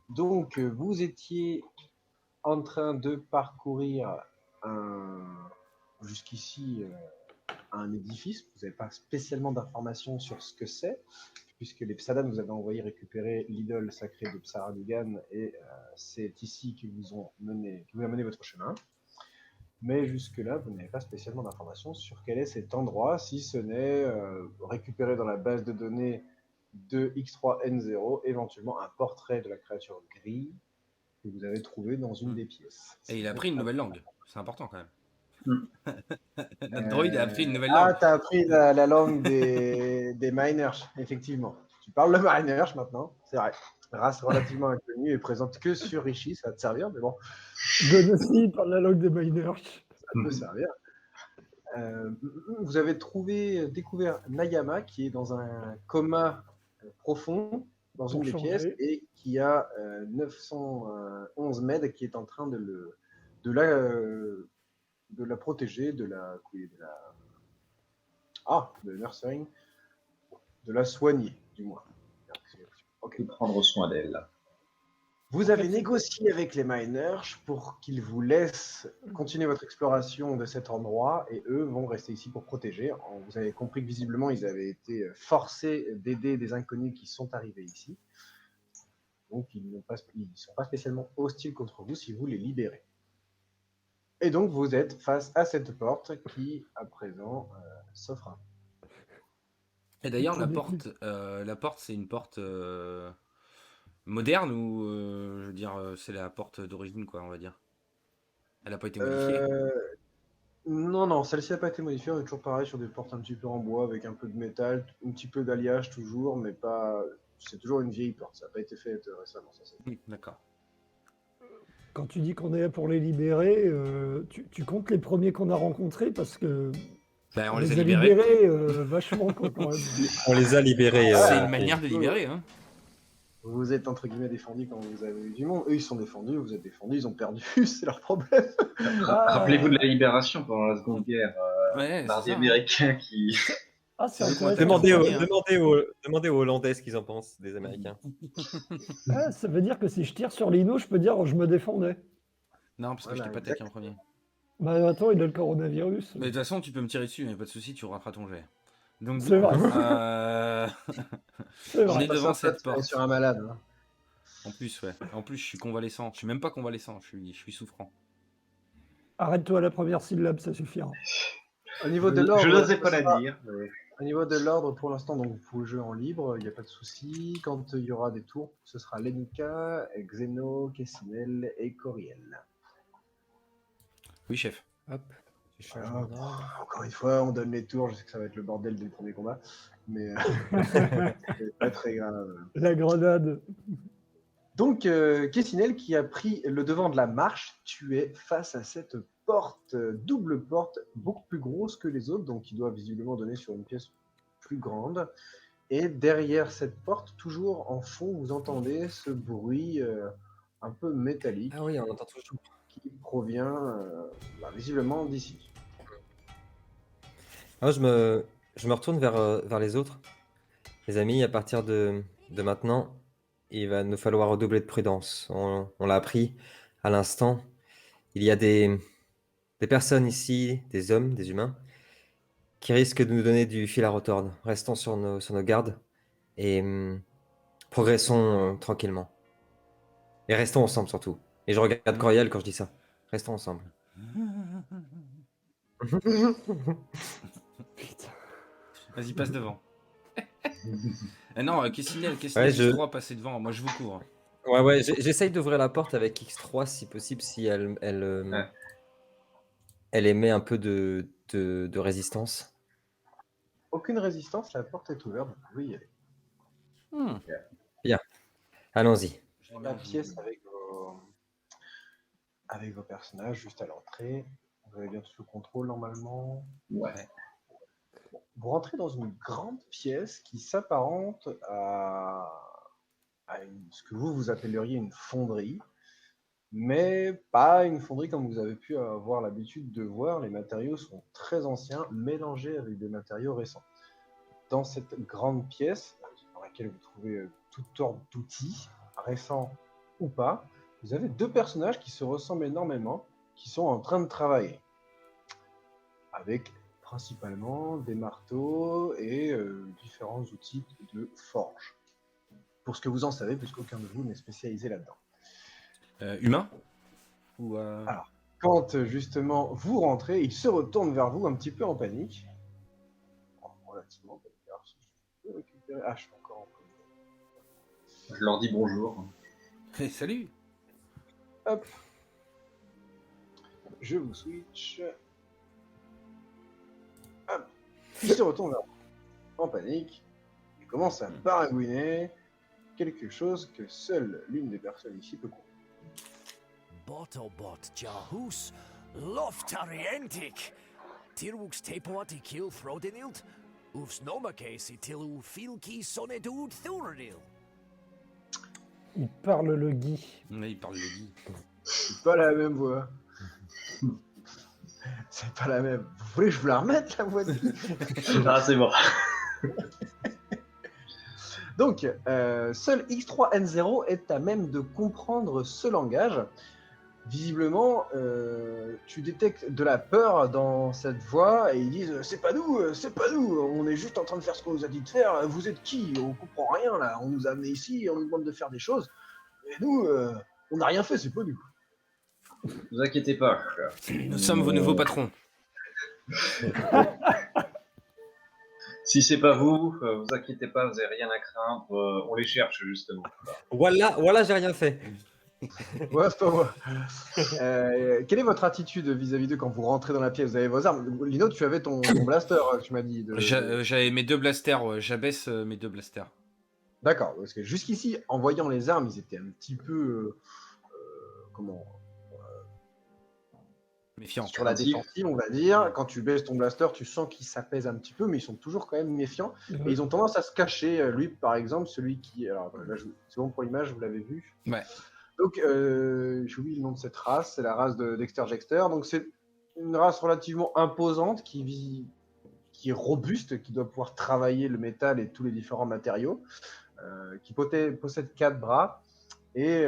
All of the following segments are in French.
Donc, vous étiez en train de parcourir jusqu'ici un édifice. Vous n'avez pas spécialement d'informations sur ce que c'est, puisque les Psadas vous avaient envoyé récupérer l'idole sacrée de Psaradugan, et c'est ici qu'ils vous ont mené, qui vous a mené votre chemin. Mais jusque-là, vous n'avez pas spécialement d'informations sur quel est cet endroit, si ce n'est récupérer dans la base de données de X3N0 éventuellement un portrait de la créature grise que vous avez trouvé dans une des pièces. Et il a appris une nouvelle langue. C'est important quand même. Mm. Notre droïde a appris une nouvelle langue. Ah, t'as appris la langue des miners, effectivement. Tu parles le miners maintenant, c'est vrai. Race relativement inconnue et présente que sur Rishi, ça va te servir, mais bon, Gon aussi parle la langue des miners. ça peut servir. Vous avez découvert Nayama qui est dans un coma profond dans une des pièces et qui a 911 mètres qui est en train de la protéger, de nursing, de la soigner, du moins. Okay. Prendre soin d'elle. Vous avez négocié avec les miners pour qu'ils vous laissent continuer votre exploration de cet endroit et eux vont rester ici pour protéger. Vous avez compris que visiblement ils avaient été forcés d'aider des inconnus qui sont arrivés ici. Donc ils ne sont pas spécialement hostiles contre vous si vous les libérez. Et donc vous êtes face à cette porte qui à présent s'offre à vous. Et d'ailleurs la porte c'est une porte moderne ou je veux dire c'est la porte d'origine quoi on va dire. Elle n'a pas été modifiée. Non, celle-ci n'a pas été modifiée. On est toujours pareil sur des portes un petit peu en bois avec un peu de métal, un petit peu d'alliage toujours, mais pas. C'est toujours une vieille porte. Ça n'a pas été fait récemment. Ça, D'accord. Quand tu dis qu'on est là pour les libérer, tu comptes les premiers qu'on a rencontrés parce que. Ben, on les a libérés. Vachement quand même. On les a libérés. C'est une manière de libérer. Hein. Vous êtes entre guillemets défendus quand vous avez eu du monde. Eux, ils sont défendus, vous êtes défendus, ils ont perdu, c'est leur problème. Rappelez-vous de la libération pendant la Seconde Guerre. Mardi américain qui. Demandez aux Hollandais ce qu'ils en pensent des Américains. Ça veut dire que si je tire sur Lino, je peux dire je me défendais. Non, parce que je t'ai pas attaqué en premier. Bah attends, il a le coronavirus. Mais de toute façon, tu peux me tirer dessus, mais pas de souci, tu rateras ton jet. Donc, c'est vrai. On est devant cette porte. Sur un malade. Hein. En plus, ouais. En plus, je suis convalescent. Je suis même pas convalescent, je suis souffrant. Arrête-toi à la première syllabe, ça suffira. Au niveau de l'ordre, je n'osais pas la dire. Au niveau de l'ordre, pour l'instant, donc vous pouvez jouer en libre, il n'y a pas de souci. Quand il y aura des tours, ce sera Lenica, Xeno, Kessinel et Coriel. Oui, chef. Hop. Encore une fois, on donne les tours. Je sais que ça va être le bordel du premier combat, mais c'est pas très grave. La grenade. Donc, Kessinel qui a pris le devant de la marche, tu es face à cette porte, double porte, beaucoup plus grosse que les autres, donc qui doit visiblement donner sur une pièce plus grande. Et derrière cette porte, toujours en fond, vous entendez ce bruit un peu métallique. Ah oui, on entend toujours. Qui provient visiblement d'ici. Alors, je me retourne vers les autres. Les amis, à partir de maintenant, il va nous falloir redoubler de prudence. On l'a appris à l'instant. Il y a des personnes ici, des hommes, des humains, qui risquent de nous donner du fil à retordre. Restons sur nos gardes et progressons tranquillement. Et restons ensemble surtout. Et je regarde Coriel quand je dis ça. Restons ensemble. Putain. Vas-y, passe devant. Non, Kessinel, X3, passez devant. Moi, je vous couvre. Ouais, j'essaye d'ouvrir la porte avec X3 si possible, si elle émet un peu de résistance. Aucune résistance, la porte est ouverte, vous pouvez y aller. Bien, allons-y. La pièce avec vos personnages juste à l'entrée. Vous avez bien tout le contrôle normalement. Ouais. Vous rentrez dans une grande pièce qui s'apparente à ce que vous appelleriez une fonderie, mais pas une fonderie comme vous avez pu avoir l'habitude de voir. Les matériaux sont très anciens, mélangés avec des matériaux récents. Dans cette grande pièce, dans laquelle vous trouvez toutes sortes d'outils récents ou pas, vous avez deux personnages qui se ressemblent énormément, qui sont en train de travailler. Avec principalement des marteaux et différents outils de forge. Pour ce que vous en savez, puisqu'aucun de vous n'est spécialisé là-dedans. Humain ou Alors, quand justement vous rentrez, ils se retournent vers vous un petit peu en panique. Relativement en panique. Alors, si je peux récupérer... Ah, je suis encore en panique. Je leur dis bonjour. Hey, salut. Hop. Je vous switch. Hop. Ils se retournent vers vous en panique. Ils commencent à baragouiner quelque chose que seule l'une des personnes ici peut comprendre. Bottlebot Jahus, Loftarientik, Tirux Tepoati Kill Frodenild, Ufs Nomakesi Tilu Filki Sonedud Thuradil. Il parle le Guy. Oui, il parle le Guy. C'est pas la même voix. C'est pas la même. Vous voulez que je vous la remette, la voix de... Ah, c'est bon. Donc, seul X3N0 est à même de comprendre ce langage. Visiblement, tu détectes de la peur dans cette voix et ils disent c'est pas nous, on est juste en train de faire ce qu'on nous a dit de faire. Vous êtes qui? On comprend rien là. On nous a amenés ici, on nous demande de faire des choses. Et nous, on n'a rien fait, c'est pas nous. Ne vous inquiétez pas. Nous sommes vos nouveaux patrons. Si c'est pas vous, vous inquiétez pas, vous avez rien à craindre. On les cherche justement. Voilà, j'ai rien fait. Ouais, c'est pas moi. Quelle est votre attitude vis-à-vis d'eux quand vous rentrez dans la pièce? Vous avez vos armes. Lino, tu avais ton blaster, tu m'as dit. J'avais mes deux blasters, ouais. J'abaisse mes deux blasters. D'accord, parce que jusqu'ici, en voyant les armes, ils étaient un petit peu... Méfiant. sur la défensive, on va dire. Quand tu baisses ton blaster, tu sens qu'ils s'apaisent un petit peu, mais ils sont toujours quand même méfiants. Et ils ont tendance à se cacher. Lui, par exemple, celui qui... Alors là, c'est bon pour l'image, vous l'avez vu. Ouais. Donc, j'ai oublié le nom de cette race. C'est la race de Dexter Jexter. Donc, c'est une race relativement imposante qui est robuste, qui doit pouvoir travailler le métal et tous les différents matériaux, qui possède 4 bras. Et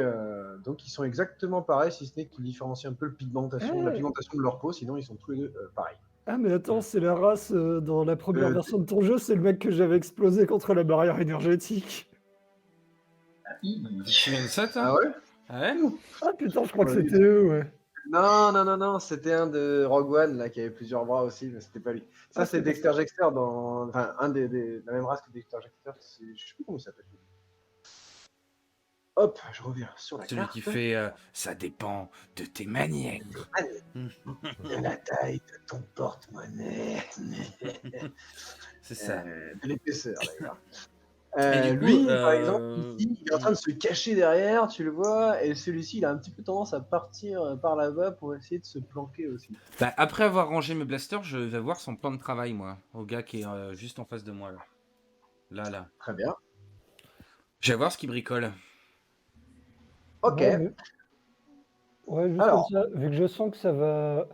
donc ils sont exactement pareils, si ce n'est qu'ils différencient un peu la pigmentation de leur peau, sinon ils sont tous les deux pareils. Ah mais attends, c'est la race dans la première version de ton jeu, c'est le mec que j'avais explosé contre la barrière énergétique. Tu viens de ça, toi? Ah ouais? Ah ouais? Ah putain, je crois que c'était eux, ouais. Non, c'était un de Rogue One là qui avait plusieurs bras aussi, mais c'était pas lui. Ça c'est Dexter Jexter enfin un la même race que Dexter Jexter, je sais plus comment il s'appelle. Hop, je reviens sur la Celui carte. qui fait ça dépend de tes manières. De la taille de ton porte-monnaie. C'est ça. De l'épaisseur d'ailleurs. Et du coup, lui, par exemple, ici, il est en train de se cacher derrière, tu le vois, et celui-ci, il a un petit peu tendance à partir par là-bas pour essayer de se planquer aussi. Bah, après avoir rangé mes blasters, je vais voir son plan de travail, moi, au gars qui est juste en face de moi. Là. Très bien. Je vais voir ce qu'il bricole. Ok. Ouais, juste Alors. comme ça, vu que je sens que ça va...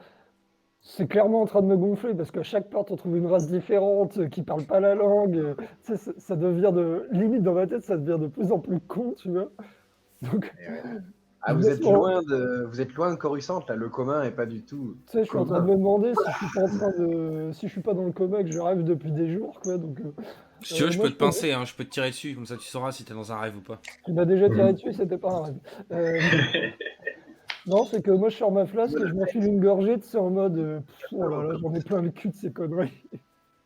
C'est clairement en train de me gonfler, parce qu'à chaque porte, on trouve une race différente qui parle pas la langue. Tu sais, ça devient de... Limite, dans ma tête, ça devient de plus en plus con, tu vois. Donc... vous êtes loin de Coruscant, là. Le commun est pas du tout... Tu sais, je suis en train de me demander si je suis pas en train de... Si je suis pas dans le coma et que je rêve depuis des jours, quoi, donc... Si tu veux, je peux te pincer, hein, je peux te tirer dessus, comme ça tu sauras si t'es dans un rêve ou pas. Tu m'as déjà tiré dessus, c'était pas un rêve. Non, c'est que moi je sors ma flasque et je m'enfile une gorgée, tu sais, en mode oh là là, j'en ai plein le cul de ces conneries.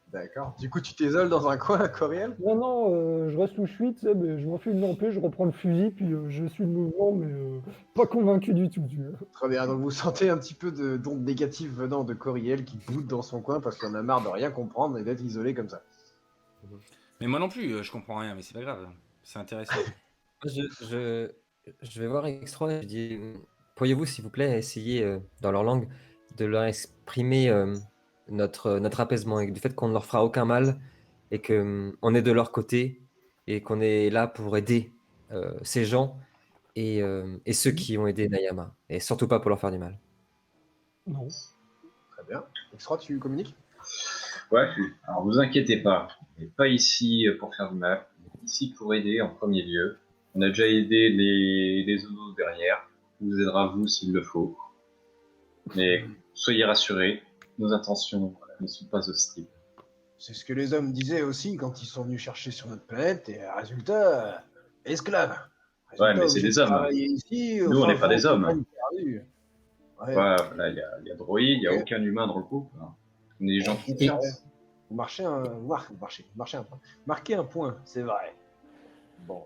D'accord. Du coup, tu t'isoles dans un coin, Coriel? Non, je reste où je suis, tu sais, mais je m'enfile une lampée, je reprends le fusil, puis je suis le mouvement, mais pas convaincu du tout, tu vois. Très bien, donc vous sentez un petit peu d'onde négative venant de Coriel qui boude dans son coin parce qu'il en a marre de rien comprendre et d'être isolé comme ça. Mais moi non plus, je comprends rien, mais c'est pas grave, c'est intéressant. Je vais voir X3 et je dis pourriez-vous, s'il vous plaît, essayer dans leur langue de leur exprimer notre apaisement et du fait qu'on ne leur fera aucun mal et qu'on est de leur côté et qu'on est là pour aider ces gens et ceux qui ont aidé Nayama et surtout pas pour leur faire du mal. Non. Très bien. X3, tu communiques? Ouais, alors vous inquiétez pas, on n'est pas ici pour faire du mal, on est ici pour aider en premier lieu. On a déjà aidé les Odos derrière. On vous aidera vous s'il le faut. Mais soyez rassurés, nos intentions ne sont pas hostiles. C'est ce que les hommes disaient aussi quand ils sont venus chercher sur notre planète, et résultat, esclaves. Ouais, mais c'est Obligés des de hommes. travailler ici, au Nous, on fin n'est pas fond des des hommes. montagnes perdues. Ouais. Ouais, là, il y a Droïd, il n'y a Et- aucun humain dans le groupe. Hein. On est des gens de Et- confiance. Vous marchez un point. Marquez un point, c'est vrai. Bon,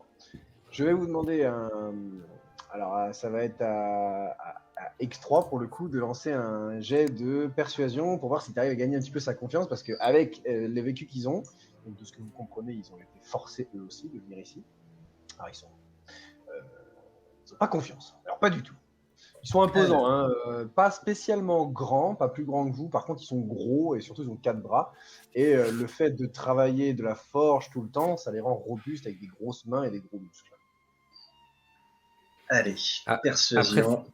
je vais vous demander un. Alors, ça va être à X3 pour le coup de lancer un jet de persuasion pour voir si tu arrives à gagner un petit peu sa confiance parce qu'avec les vécus qu'ils ont, donc de ce que vous comprenez, ils ont été forcés eux aussi de venir ici. Alors, ils ont pas confiance. Alors, pas du tout. Ils sont imposants, hein, pas spécialement grands, pas plus grands que vous. Par contre, ils sont gros et surtout, ils ont 4 bras. Et le fait de travailler de la forge tout le temps, ça les rend robustes avec des grosses mains et des gros muscles. Allez, Ah, persuasion. Après,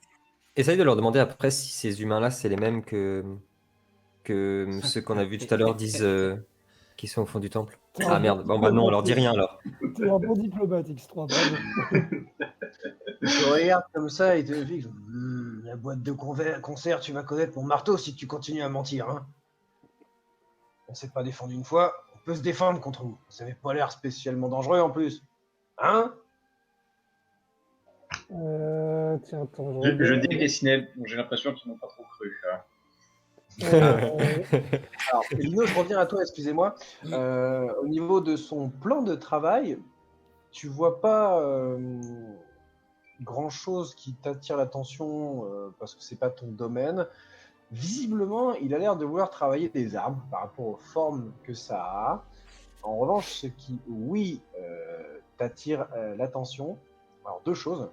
essaye de leur demander après si ces humains-là, c'est les mêmes que ceux qu'on a vus tout à l'heure disent qui sont au fond du temple. T'es Ah un merde, bon bon bah non, on leur diplomate, dit rien alors. T'es un bon diplomate, X3, bravo. Ils te regardent comme ça et te disent la boîte de concert, tu vas connaître mon marteau si tu continues à mentir. Hein. On s'est pas défendu une fois, on peut se défendre contre vous. Vous avez pas l'air spécialement dangereux en plus. Hein? Tiens, attends, Je dis Kessinel, j'ai l'impression qu'ils n'ont pas trop cru. Hein. Alors, Lino, je reviens à toi, excusez-moi. Au niveau de son plan de travail, tu vois pas grand-chose qui t'attire l'attention parce que c'est pas ton domaine. Visiblement, il a l'air de vouloir travailler des arbres par rapport aux formes que ça a. En revanche, ce qui, oui, t'attire l'attention, alors deux choses.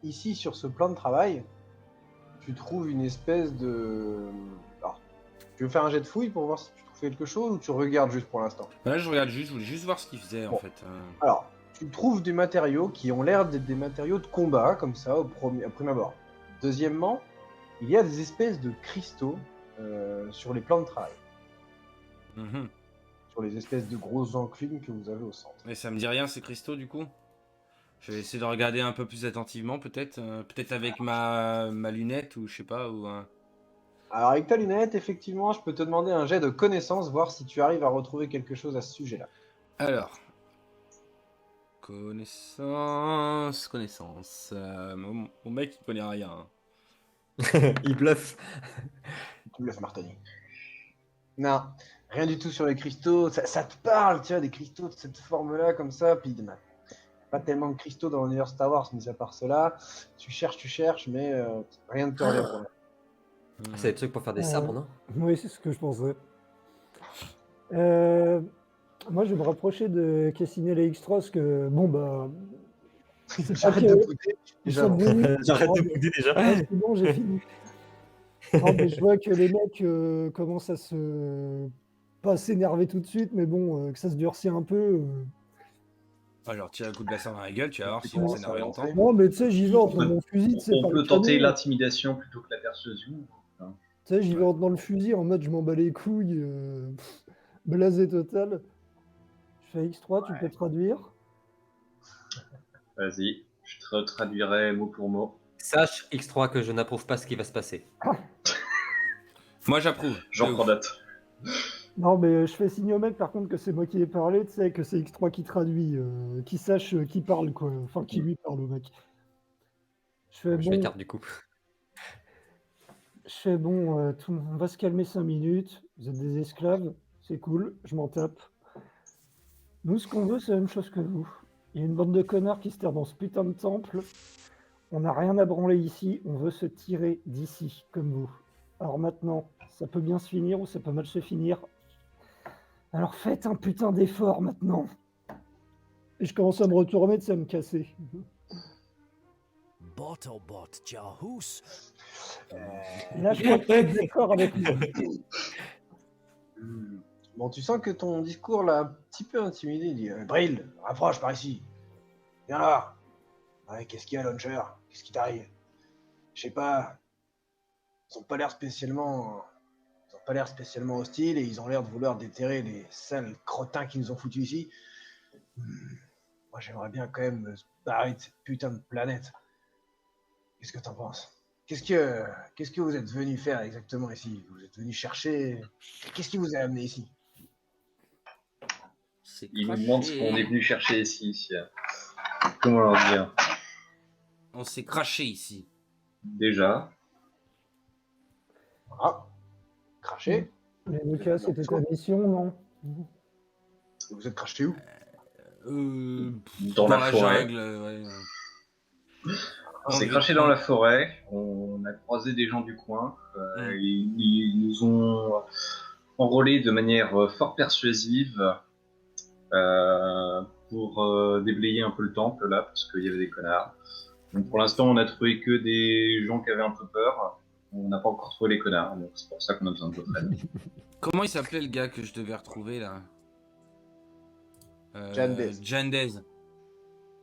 Ici, sur ce plan de travail, tu trouves une espèce de... Alors, tu veux faire un jet de fouille pour voir si tu trouves quelque chose ou tu regardes juste pour l'instant? Là, je regarde juste, je voulais juste voir ce qu'il faisait en Bon. fait. Alors, tu trouves des matériaux qui ont l'air d'être des matériaux de combat, comme ça, au prime abord. Deuxièmement, il y a des espèces de cristaux sur les plans de travail, Mhm. sur les espèces de grosses enclumes que vous avez au centre. Mais ça me dit rien ces cristaux du coup. Je vais essayer de regarder un peu plus attentivement peut-être. Peut-être avec ma lunette ou je sais pas. Ou, Alors, avec ta lunette, effectivement, je peux te demander un jet de connaissance, voir si tu arrives à retrouver quelque chose à ce sujet-là. Alors. Connaissance. Mon mec il connaît rien. Hein. Il bluffe. Tu me laisses Martoni. Non, rien du tout sur les cristaux. Ça te parle, tu vois, des cristaux de cette forme-là, comme ça. Puis il n'y a pas tellement de cristaux dans l'univers Star Wars, mis à part cela. Tu cherches, mais rien ne te revient pour l'instant. C'est des trucs pour faire des sabres, non? Oui, c'est ce que je pensais. Moi, je vais me rapprocher de Cassinet et X3 parce que, bon, bah. C'est pas J'arrête que- de pousser. ils Déjà, sont venus- J'arrête de Oh, mais- bouder déjà. Ouais, c'est bon, j'ai fini. Non, mais je vois que les mecs commencent à se. Pas s'énerver tout de suite, mais bon, que ça se durcit un peu. Alors tire un coup de blaster dans la gueule, tu vas voir si Comment on ça s'énerve va longtemps. rentrer Non, mais tu sais, j'y vais en tenant mon fusil, tu sais, On par peut le tenter canon. l'intimidation plutôt que la persuasion. Hein. Tu sais, j'y vais en tenant le fusil en mode je m'en bats les couilles, blasé total. Je fais X3, tu peux traduire. Vas-y, je te traduirai mot pour mot. Sache, X3, que je n'approuve pas ce qui va se passer. Moi j'approuve. J'en De prends ouf. date. Non, mais je fais signe au mec par contre que c'est moi qui ai parlé, tu sais, que c'est X3 qui traduit, qui sache qui parle, quoi. Enfin, qui lui parle au mec. Je fais Je bon, m'écarte du coup. on va se calmer 5 minutes. Vous êtes des esclaves, c'est cool, je m'en tape. Nous, ce qu'on veut, c'est la même chose que vous. Il y a une bande de connards qui se terre dans ce putain de temple. On n'a rien à branler ici, on veut se tirer d'ici, comme vous. Alors maintenant, ça peut bien se finir ou ça peut mal se finir. Alors faites un putain d'effort maintenant. Et je commence à me retourner, de ça me casser. Bottlebot Jahus. Et là, je crois que tu es d'accord avec moi. Bon, tu sens que ton discours l'a un petit peu intimidé. Il dit Brill, rapproche par ici. Viens là. Ouais, qu'est-ce qu'il y a, Launcher? Qu'est-ce qui t'arrive? Je sais pas. Ils ont pas l'air spécialement. Ils ont pas l'air spécialement hostiles et ils ont l'air de vouloir déterrer les sales crottins qui nous ont foutus ici. Moi, j'aimerais bien quand même me barrer de cette putain de planète. Qu'est-ce que t'en penses? Qu'est-ce que vous êtes venu faire exactement ici? Vous êtes venu chercher. Qu'est-ce qui vous a amené ici? C'est Ils nous demandent ce qu'on est craché. venu chercher ici. Comment leur dire? On s'est craché ici. Déjà, Ah, craché. Les Lucas, c'était ta mission, non? Vous êtes craché où? dans la forêt. jungle, ouais. On s'est craché dans la forêt, on a croisé des gens du coin, ils nous ont enrôlés de manière fort persuasive pour déblayer un peu le temple là, parce qu'il y avait des connards. Donc pour l'instant, on a trouvé que des gens qui avaient un peu peur, on n'a pas encore trouvé les connards, donc c'est pour ça qu'on a besoin de votre aide. Comment il s'appelait le gars que je devais retrouver là? Jandez. Jandez.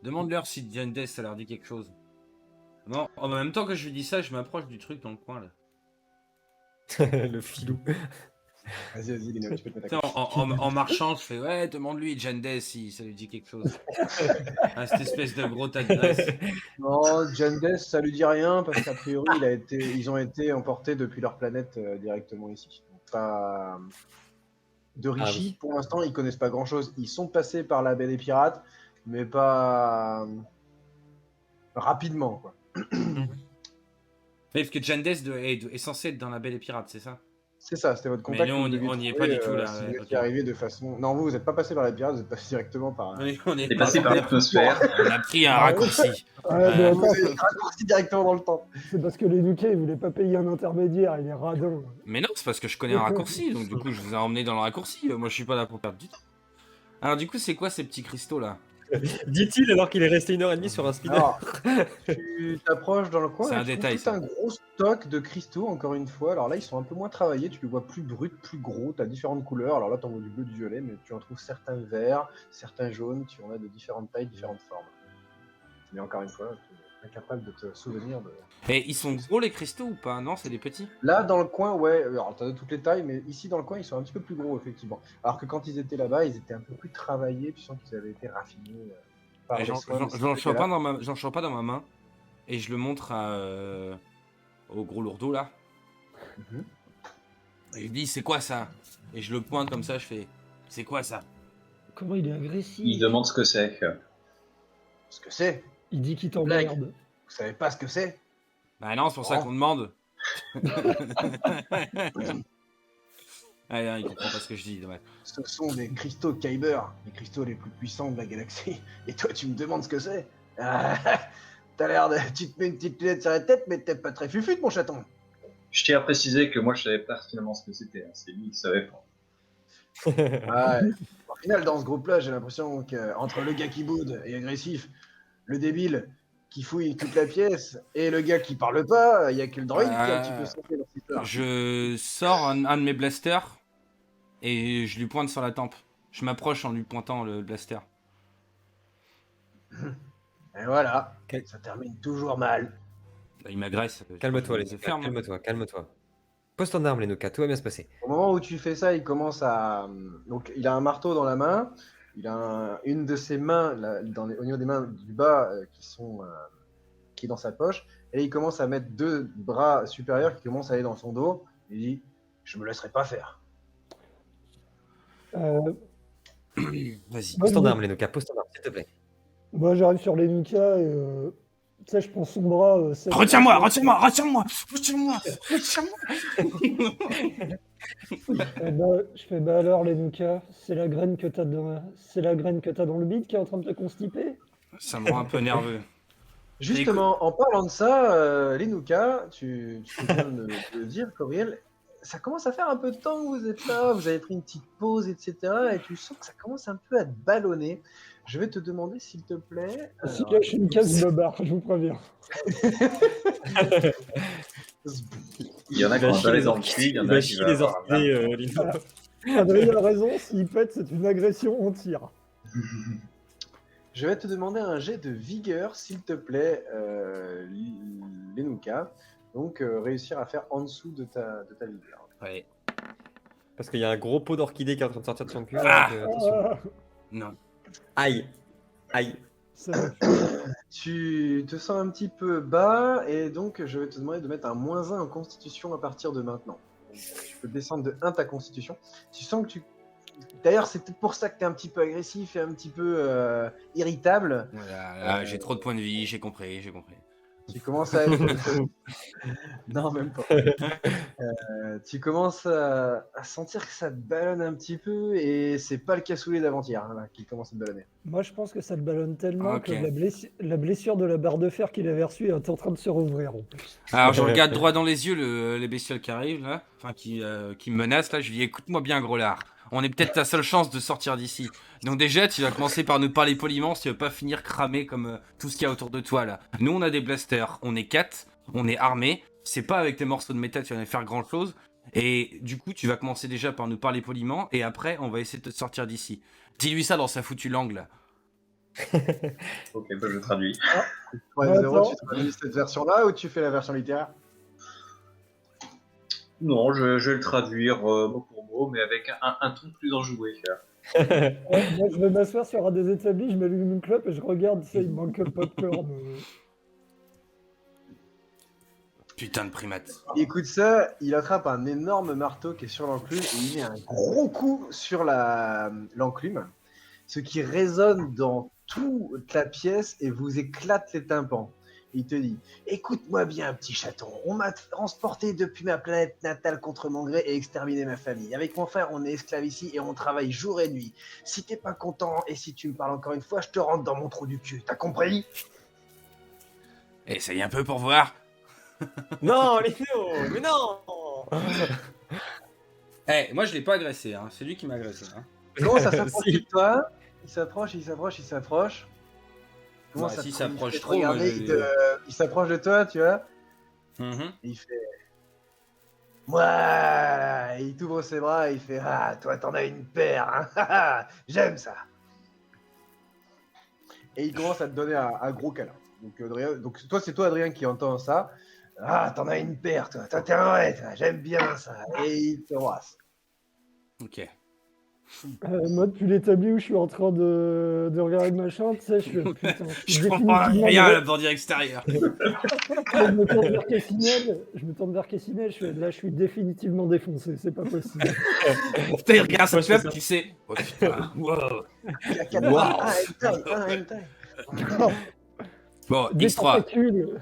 Demande-leur si Jandez ça leur dit quelque chose. Non, en même temps que je lui dis ça, je m'approche du truc dans le coin là. Le filou. Vas-y, Lino, tu peux te mettre Tu à sais, en marchant, je fais ouais, demande-lui Jandez si ça lui dit quelque chose. Ah, cette espèce de gros tas de graisse. Non, Jandez, ça lui dit rien parce qu'a priori, ils ont été emportés depuis leur planète directement ici. Donc, pas de Rishi, oui. pour l'instant, ils connaissent pas grand-chose. Ils sont passés par la baie des pirates, mais pas rapidement, quoi. Mais parce que Jandez est censé être dans la baie des pirates, c'est ça? C'est ça, c'était votre contact. Mais nous, que vous on deviez n'y est trouver, pas du tout, là, Si ouais, vous ok. étiez arrivé de façon. Non, vous n'êtes pas passé par la pirate, vous êtes passé directement par. On est passé par l'atmosphère. On a pris un raccourci. Ouais, mais Vous attends, êtes raccourci directement dans le temps. c'est parce que les Lucas, ils voulaient pas payer un intermédiaire, il est radin. Mais non, c'est parce que je connais un raccourci, donc du coup je vous ai emmené dans le raccourci. Moi je suis pas là pour perdre du temps. Alors du coup c'est quoi ces petits cristaux là? Dit-il alors qu'il est resté 1h30 sur un speeder. Alors, tu t'approches dans le coin. C'est et un tu trouves détail, tout ça. un gros stock de cristaux, encore une fois. Alors là, ils sont un peu moins travaillés. Tu les vois plus bruts, plus gros. Tu as différentes couleurs. Alors là, tu en vois du bleu, du violet, mais tu en trouves certains verts, certains jaunes. Tu en as de différentes tailles, différentes formes. Mais encore une fois, tu es incapable de te souvenir de. Et ils sont gros les cristaux ou pas? Non, c'est des petits. Là, dans le coin, ouais, alors t'as de toutes les tailles, mais ici, dans le coin, ils sont un petit peu plus gros, effectivement. Alors que quand ils étaient là-bas, ils étaient un peu plus travaillés. Tu sens qu'ils avaient été raffinés par les soins de ceux J'en qui chope étaient pas là. dans ma main et je le montre au gros lourdeau là. Mhm. Et il dit c'est quoi ça? Et je le pointe comme ça, je fais c'est quoi ça? Comment il est agressif. Ils demandent ce que c'est. Ce que c'est. Il dit qu'il t'emmerde. Vous savez pas ce que c'est? Bah non, c'est pour ça Oh. qu'on demande. Ah, il comprend pas ce que je dis, dommage. Ce sont des cristaux Kyber, les cristaux les plus puissants de la galaxie. Et toi, tu me demandes ce que c'est? Ah, t'as l'air de. Tu te mets une petite lunette sur la tête, mais t'es pas très fufute, mon chaton. Je tiens à préciser que moi je savais pas finalement ce que c'était, hein. C'est lui qui savait pas. Ouais. Au final, dans ce groupe-là, j'ai l'impression qu'entre le gars qui boude et agressif, le débile qui fouille toute la pièce, et le gars qui parle pas, il y a que le droïde qui est un petit peu sauté dans cette histoire. Je sors un de mes blasters et je lui pointe sur la tempe. Je m'approche en lui pointant le blaster. Et voilà, Ok. ça termine toujours mal. Bah, il m'agresse. Calme-toi, Je les les ferme. calme-toi. Poste en arme, les Nuka, tout va bien se passer. Au moment où tu fais ça, il commence à. Donc, il a un marteau dans la main. Il a une de ses mains, là, au niveau des mains du bas, qui est dans sa poche. Et il commence à mettre deux bras supérieurs qui commencent à aller dans son dos. Il dit: je me laisserai pas faire. Vas-y. Poste en arme, les Nuka, poste en arme, s'il te plaît. Moi, j'arrive sur les Lucas et tu sais, je prends son bras. Retiens-moi. Je fais bah alors les Lucas, c'est la graine que t'as dans le bide qui est en train de te constiper. Ça me rend un peu nerveux. Justement, en parlant de ça, Linuka, tu viens de le dire, Coriel, ça commence à faire un peu de temps que vous êtes là, vous avez pris une petite pause, etc. Et tu sens que ça commence un peu à te ballonner. Je vais te demander, s'il te plaît. Si lâche une case, je me barre, je vous préviens. Il y en a qui ont un balai dans le cul, il y en a qui les vont avoir un orteils, Lino. Adrien a raison, s'il pète, c'est une agression, on tire. Je vais te demander un jet de vigueur, s'il te plaît, Linuka. Donc, réussir à faire en dessous de ta vigueur. Ouais. Parce qu'il y a un gros pot d'orchidée qui est en train de sortir de son cul. Ah. donc, attention. Ah, Non. Aïe. Aïe. Ça va. Tu te sens un petit peu bas et donc je vais te demander de mettre un -1 en constitution à partir de maintenant. Donc, tu peux descendre de 1 ta constitution. Tu sens que tu... D'ailleurs, c'est peut-être pour ça que tu es un petit peu agressif et un petit peu irritable. Voilà, là, j'ai trop de points de vie, j'ai compris. Tu commences à être... Non, même pas. Tu commences à sentir que ça te ballonne un petit peu et c'est pas le cassoulet d'avant-hier hein, là, qui commence à te ballonner. Moi, je pense que ça le ballonne tellement Ok. que la blessure de la barre de fer qu'il avait reçue est en train de se rouvrir. En plus. Alors je regarde droit dans les yeux les bestioles qui arrivent là, enfin qui me menacent là, je lui dis écoute-moi bien gros lard, on est peut-être ta seule chance de sortir d'ici. Donc déjà tu vas commencer par nous parler poliment, si tu veux pas finir cramé comme tout ce qu'il y a autour de toi là. Nous on a des blasters, on est 4, on est armés, c'est pas avec tes morceaux de métal tu vas faire grand chose. Et du coup tu vas commencer déjà par nous parler poliment et après on va essayer de te sortir d'ici. Dis-lui ça dans sa foutue langue là. Ok, bah, je traduis. Ouais, Ouais, Zéro, attends. tu traduis cette version-là ou tu fais la version littéraire? Non, je vais le traduire mot pour mot, mais avec un ton plus enjoué. Ouais, moi, je vais m'asseoir sur un des établis, je m'allume une clope et je regarde, ça, il me manque le popcorn. Putain de primate. Il écoute ça, il attrape un énorme marteau qui est sur l'enclume et il met un gros coup sur l'enclume, ce qui résonne dans toute la pièce et vous éclate les tympans. Il te dit « Écoute-moi bien, petit chaton, on m'a transporté depuis ma planète natale contre mon gré et exterminé ma famille. Avec mon frère, on est esclaves ici et on travaille jour et nuit. Si t'es pas content et si tu me parles encore une fois, je te rentre dans mon trou du cul. T'as compris ?» Essaye un peu pour voir. Non, Léo, mais non. Eh, moi je l'ai pas agressé, hein. C'est lui qui m'a agressé. Hein. Il commence à s'approcher Si. de toi. Il s'approche, il s'approche, il s'approche. Il commence Ouais, à s'il te- s'approche il fait te trop, moi, regarder, je il, vais- il s'approche de toi, tu vois. Mhm. Et il fait Moi. Il t'ouvre ses bras et il fait Ah, toi, t'en as une paire. Hein. J'aime ça. Et il commence à te donner un gros câlin. Donc, toi, c'est toi, Adrien, qui entend ça. Ah, t'en as une paire, toi. Toi, t'es un vrai, toi. J'aime bien ça. Et il te embrasse. Ok. Moi, depuis l'établi où je suis en train de regarder le machin, tu sais, je suis putain, je suis Je comprends définitivement rien à la de... bordure extérieure. Je me tourne vers Cassinelle, je fais, là, je suis définitivement défoncé, c'est pas possible. Putain, il regarde sa Moi, je fais club, tu sais. Oh putain, wow. Il y a 4 Wow. un hentai. Bon, Des X3, tentacules.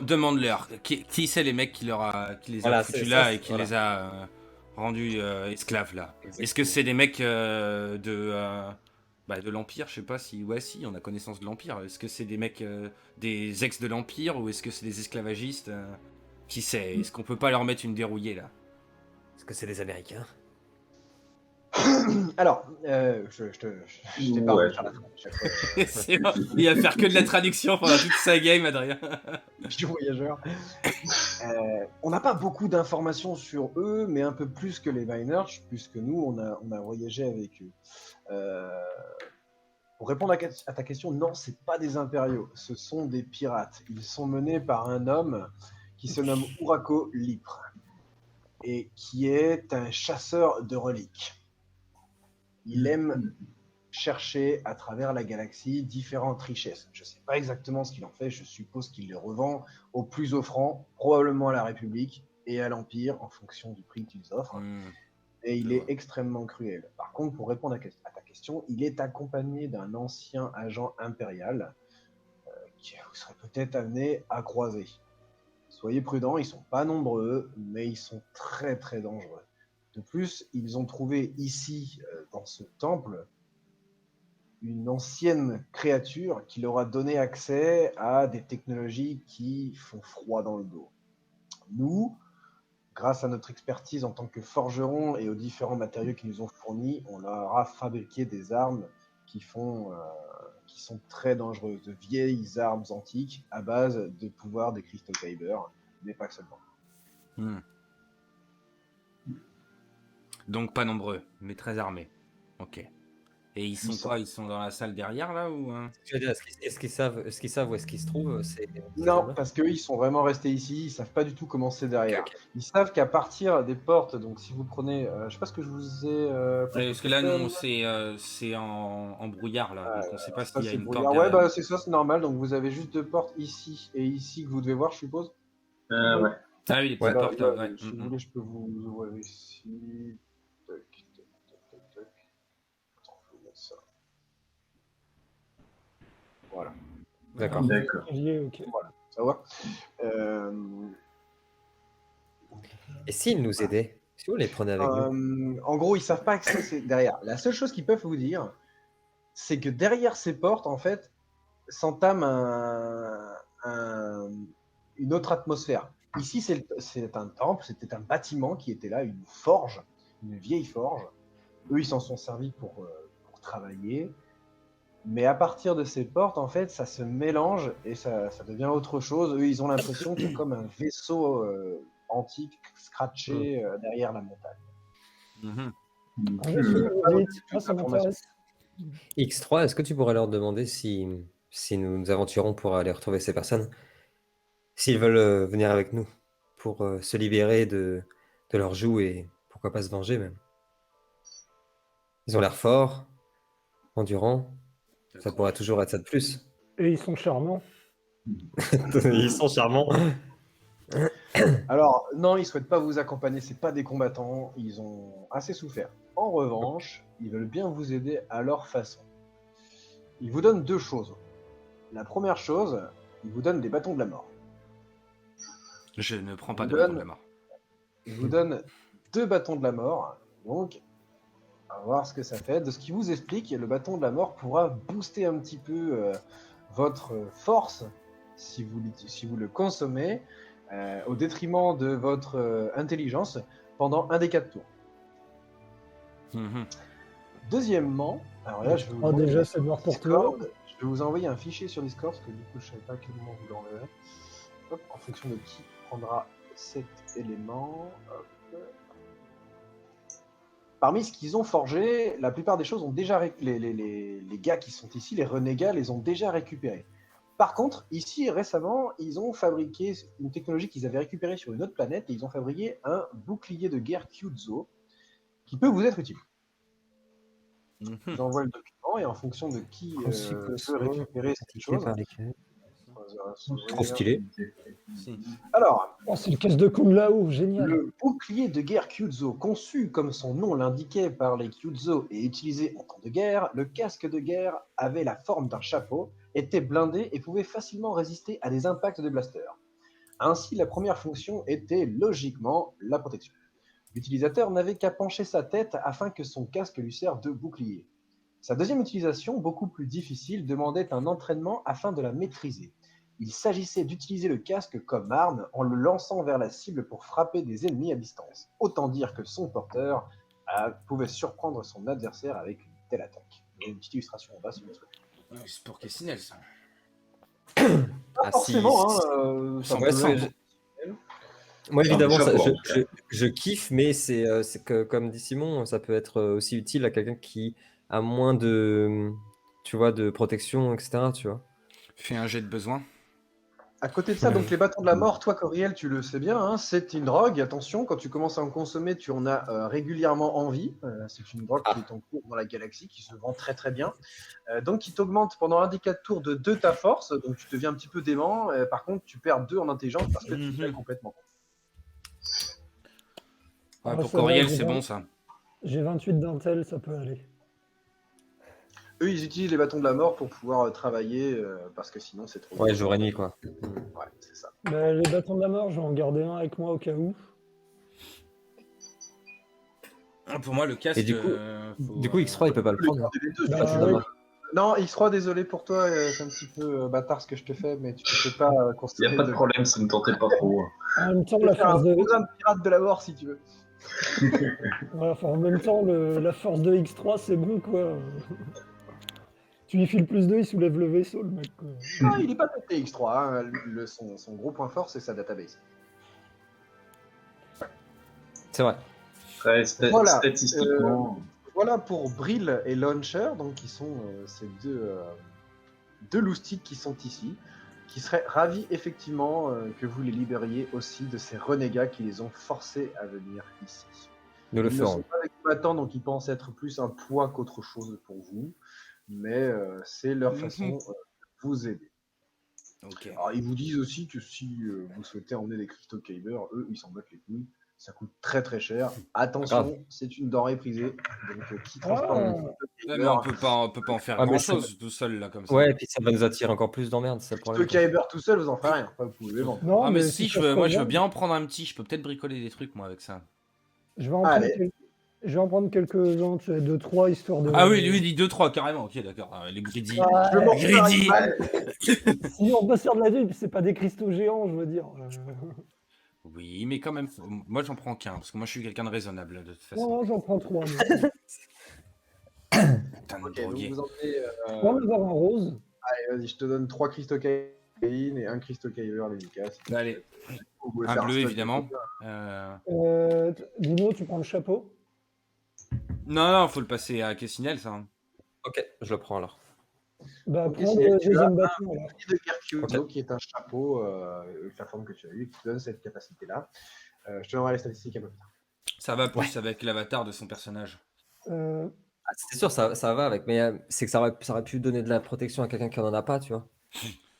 demande-leur. Qui c'est les mecs qui les a Voilà, foutus c'est là ça, et qui voilà. les a rendus esclaves là. Exactement. Est-ce que c'est des mecs de l'Empire? Je sais pas si. Ouais, si, on a connaissance de l'Empire. Est-ce que c'est des mecs des ex de l'Empire ou est-ce que c'est des esclavagistes Qui sait? Est-ce qu'on peut pas leur mettre une dérouillée là? Est-ce que c'est des Américains? Alors, je t'ai pas Ouais. envie de faire la fin. Chaque fois, C'est bon. Il va faire que de la traduction pendant toute sa game, Adrien. du voyageur. On n'a pas beaucoup d'informations sur eux, mais un peu plus que les Miners, puisque nous, on a voyagé avec eux. Pour répondre à ta question, non, c'est pas des impériaux, ce sont des pirates. Ils sont menés par un homme qui se nomme Urako Lipre et qui est un chasseur de reliques. Il aime chercher à travers la galaxie différentes richesses. Je ne sais pas exactement ce qu'il en fait, je suppose qu'il les revend au plus offrant, probablement à la République et à l'Empire en fonction du prix qu'ils offrent. Et il est extrêmement cruel. Par contre, pour répondre à ta question, il est accompagné d'un ancien agent impérial qui vous serez peut-être amené à croiser. Soyez prudents, ils ne sont pas nombreux, mais ils sont très très dangereux. De plus, ils ont trouvé ici, dans ce temple, une ancienne créature qui leur a donné accès à des technologies qui font froid dans le dos. Nous, grâce à notre expertise en tant que forgerons et aux différents matériaux qu'ils nous ont fournis, on leur a fabriqué des armes qui sont très dangereuses, de vieilles armes antiques à base de pouvoirs des cristaux Kyber, mais pas seulement. Donc pas nombreux, mais très armés. Ok. Et ils sont Ils sont- quoi? Ils sont dans la salle derrière là ou Je veux dire, est-ce qu'ils savent où est-ce qu'ils se trouvent ces Non, hommes-là? parce qu'eux, ils sont vraiment restés ici, ils savent pas du tout comment c'est derrière. Ok. Ils savent qu'à partir des portes, donc si vous prenez, je sais pas ce que je vous ai... Ouais, parce que là, nous, c'est en brouillard là, donc on sait pas ça s'il y a c'est une porte brouillard. Ouais, derrière. bah c'est ça, c'est normal. Donc vous avez juste deux portes ici et ici que vous devez voir, je suppose. Ouais. Ah oui, les petites Ouais. portes là, ouais. Si vous voulez, je peux vous ouvrir ici. Tac, tac, tac, tac, tac. Attends, je vais vous mettre ça. Voilà, D'accord. D'accord. Ok. ça va. Et s'ils nous aidaient? Si on les prenait avec nous? En gros, ils savent pas que c'est derrière. La seule chose qu'ils peuvent vous dire, c'est que derrière ces portes, en fait, s'entame une autre atmosphère. Ici, c'est un temple, c'était un bâtiment qui était là, une forge, une vieille forge. Eux, ils s'en sont servis pour travailler. Mais à partir de ces portes, en fait, ça se mélange et ça devient autre chose. Eux, ils ont l'impression qu'il y a comme un vaisseau antique scratché derrière la montagne. Mhm. Un vaisseau élite, plus ça d'informations. m'intéresse. X3, est-ce que tu pourrais leur demander si nous nous aventurons pour aller retrouver ces personnes, s'ils veulent venir avec nous pour se libérer de leur joug et pourquoi pas se venger même. Ils ont l'air forts, endurants, ça pourrait toujours être ça de plus. Et ils sont charmants. Ils sont charmants. Alors, non, ils souhaitent pas vous accompagner, c'est pas des combattants, ils ont assez souffert. En revanche, ils veulent bien vous aider à leur façon. Ils vous donnent deux choses. La première chose, ils vous donnent des bâtons de la mort. Je ne prends pas Ils de bâton de la mort. Ils vous donnent deux bâtons de la mort, donc on va voir ce que ça fait. De ce qu'ils vous expliquent, le bâton de la mort pourra booster un petit peu votre force si vous le consommez, au détriment de votre intelligence pendant un des 4 tours. Mhm. Deuxièmement, alors là, je vais vous Oh, envoyer déjà, sur c'est mort pour Discord. toi. Je vais vous envoyer un fichier sur Discord parce que du coup, je savais pas à quel moment vous l'enverrez. Hop, en fonction de qui prendra cet élément. Hop. Parmi ce qu'ils ont forgé, la plupart des choses ont déjà les gars qui sont ici, les renégats, les ont déjà récupérés. Par contre, ici récemment, ils ont fabriqué une technologie qu'ils avaient récupérée sur une autre planète et ils ont fabriqué un bouclier de guerre Kyuzo qui peut vous être utile. Mhm. J'envoie le document et en fonction de qui peut récupérer cette chose. Trop stylé. Si. Alors, Oh, c'est le caisse de Kung Lao, génial. le bouclier de guerre Kyuzo, conçu comme son nom l'indiquait par les Kyuzo et utilisé en temps de guerre, le casque de guerre avait la forme d'un chapeau, était blindé et pouvait facilement résister à des impacts de blaster. Ainsi, la première fonction était logiquement la protection. L'utilisateur n'avait qu'à pencher sa tête afin que son casque lui serve de bouclier. Sa deuxième utilisation, beaucoup plus difficile, demandait un entraînement afin de la maîtriser. Il s'agissait d'utiliser le casque comme arme en le lançant vers la cible pour frapper des ennemis à distance. Autant dire que son porteur pouvait surprendre son adversaire avec une telle attaque. Il y a une petite illustration en bas si vous le souhaitez. Ouais, c'est pour Cassinel ça. Pas Ah, forcément, si. ça Ouais, peut c'est- être- Moi, évidemment, chapeau, ça, en tout cas. je kiffe, mais c'est que, comme dit Simon, ça peut être aussi utile à quelqu'un qui a moins de, tu vois, de protection, etc., tu vois. Fais un jet de besoin. À côté de ça, donc les bâtons de la mort, toi Coriel, tu le sais bien, hein, c'est une drogue. Attention, quand tu commences à en consommer, tu en as régulièrement envie. C'est une drogue qui est en cours dans la galaxie, qui se vend très très bien. Donc qui t'augmente pendant un des 4 tours de 2 ta force, donc tu deviens un petit peu dément. Par contre, tu perds 2 en intelligence parce que tu fais complètement. Ouais, Ah, pour ça va, Coriel, j'ai c'est vingt- bon ça. J'ai 28 d'intel, ça peut aller. Eux, ils utilisent les bâtons de la mort pour pouvoir travailler parce que sinon c'est trop. Ouais, jour et nuit, quoi. Ouais, c'est ça. Bah, les bâtons de la mort, je vais en garder un avec moi au cas où. Ah, pour moi, le casque. Et du coup, X3, il peut pas le prendre. Les deux, Bah, tu oui. l'as. Non, X3, désolé pour toi, c'est un petit peu bâtard ce que je te fais, mais tu ne peux pas Il n'y construire. a pas de problème, ça ne tentait pas trop. En même temps, Tu peux la faire un force de... programme pirate de la mort si tu veux. Ouais, enfin, en même temps, la force de X3, c'est bon, quoi. Tu lui files plus 2, il soulève le vaisseau, le mec, quoi. Non, il n'est pas pété X3. Hein. Son gros point fort, c'est sa database. C'est vrai. Très Voilà, statistiquement. voilà pour Brill et Launcher, donc qui sont ces deux loustiques qui sont ici, qui seraient ravis effectivement que vous les libériez aussi de ces renégats qui les ont forcés à venir ici. Nous le Ils ne sont ferons. pas des combattants, donc ils pensent être plus un poids qu'autre chose pour vous, mais c'est leur façon de vous aider. Ok. Alors ils vous disent aussi que si vous souhaitez emmener des cristaux Kyber, eux ils s'en battent les couilles, ça coûte très très cher. Attention, c'est une denrée prisée, donc qui transporte des cristaux Ouais, mais Kyber, on peut pas en faire Ah, mais grand ça- chose tout seul là comme ça. Ouais, et puis ça va nous attirer encore plus d'emmerdes, c'est le cristaux problème. Kyber tout seul, vous en ferez rien, Enfin, vous pouvez les vendre. Non, Ah mais si, si ça je veux, se moi je veux revend, bien en prendre un petit, je peux peut-être bricoler des trucs moi avec ça. je vais en prendre, Allez. je vais en prendre quelques-uns, tu sais, 2-3, histoire de... Ah oui, lui il dit 2-3 carrément, ok d'accord. Ah, les greedy. Je Ouais, m'en Greedy. si on bosse sur de la vie, puis c'est pas des cristaux géants, je veux dire. Oui, mais quand même, moi j'en prends qu'un, parce que moi je suis quelqu'un de raisonnable de toute façon. Non, j'en prends 3. Putain de Ok, donc drogué. vous emmenez. Je vais en avoir un rose. Allez, vas-y, je te donne 3 cristaux Kyber et un cristaux Kyber dédicace. Allez, Vous pouvez un faire bleu stock. évidemment. Dino, tu prends le chapeau. Non, faut le passer à Kessinel ça. Hein. Ok, je le prends alors. Bah, Ok, prends c'est- le tu deuxième as bâton, alors. de Gerkyuzo, qui est un chapeau avec la forme que tu as eue, qui te donne cette capacité-là. Je te donnerai les statistiques un peu plus tard. Ça va plus avec l'avatar de son personnage. Euh, Ah, c'est sûr, ça va avec, mais c'est que ça aurait pu donner de la protection à quelqu'un qui en a pas, tu vois.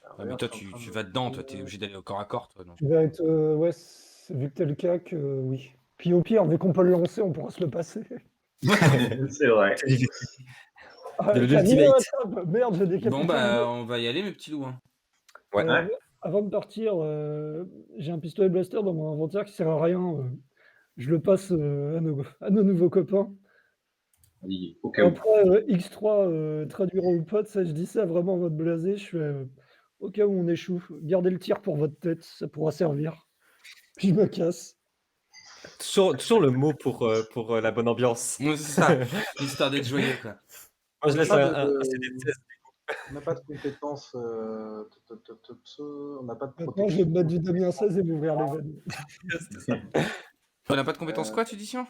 Alors, Ouais, mais d'ailleurs, toi je suis en train tu de- vas dedans, toi t'es obligé d'aller au corps à corps toi. Donc. tu vas être... ouais, vu que t'es le cac, oui. Puis au pire, vu qu'on peut le lancer, on pourra se le passer. C'est vrai. Ah, De Camille, l'ultimate. merde, j'ai décapité. Bon bah on va y aller mes petits loups. Hein. Ouais. Euh, Avant de partir, j'ai un pistolet blaster dans mon inventaire qui sert à rien. Je le passe à nos nouveaux copains. Oui, au cas où. Après, X3 traduira ou pas, ça, je dis ça vraiment en mode blasé. Je fais au cas où on échoue, gardez le tir pour votre tête, ça pourra servir. Puis je me casse. Toujours le mot pour la bonne ambiance. Ouais, c'est ça, histoire d'être joyeux quoi. Moi, je laisse Pas un de- CD16. On n'a pas de compétences. On n'a pas de Maintenant, protection. je vais me mettre du Damien 16 et m'ouvrir les veines. On n'a pas de compétences quoi tu dis Sion?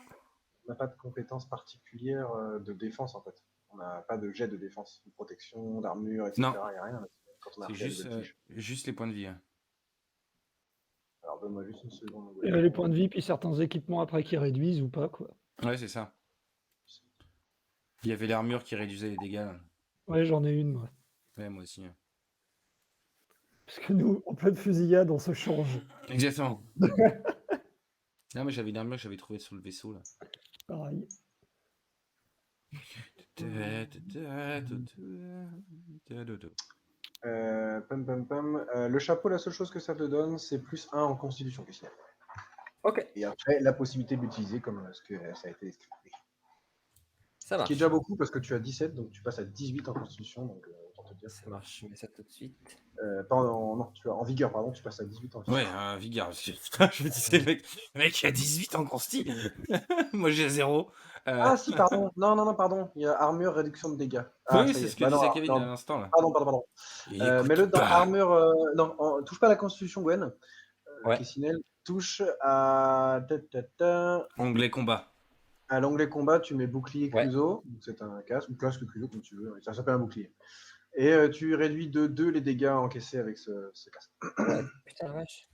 On n'a pas de compétences particulières de défense en fait. On n'a pas de jet de défense, de protection, d'armure, etc. Non. Il n'y a rien. Quand on a C'est appris à juste, le voltige. juste les points de vie. Hein. Alors donne-moi juste une seconde. Et les points de vie, puis certains équipements après qui réduisent ou pas, quoi. Ouais c'est ça. Il y avait l'armure qui réduisait les dégâts. Là. Ouais, j'en ai une, moi. Ouais moi aussi. Hein. Parce que nous, en pleine fusillade, on se change. Exactement. Non mais j'avais une armure que j'avais trouvée sur le vaisseau là. Pareil. Le chapeau, la seule chose que ça te donne, c'est plus 1 en constitution. Ok, Et après, la possibilité de l'utiliser comme ce que ça a été écrit. ça Ce marche. qui est déjà beaucoup parce que tu as 17, donc tu passes à 18 en constitution. Donc, autant te dire. Ça marche, je mets ça tout de suite. Non, tu as en vigueur, pardon, tu passes à 18 en vigueur. Ouais, un Vigard. Putain, je me disais, le mec il a 18 en consti. Moi j'ai 0. Ah si, pardon. Non, pardon. Il y a armure, réduction de dégâts. Ah, oui, ça y c'est est. ce que Bah disait non, Kevin non, à l'instant là. pardon. Et écoute Mets-le dans pas. armure. Non, touche pas à la constitution, Gwen. Ouais. Kessinel, touche à. Onglet combat. À l'onglet combat, tu mets bouclier Ouais. Cluzo. Donc c'est un casque, ou casque Cluzo, comme tu veux. Ça s'appelle un bouclier. Et tu réduis de 2 les dégâts encaissés avec ce casque. Ouais. Putain, la vache.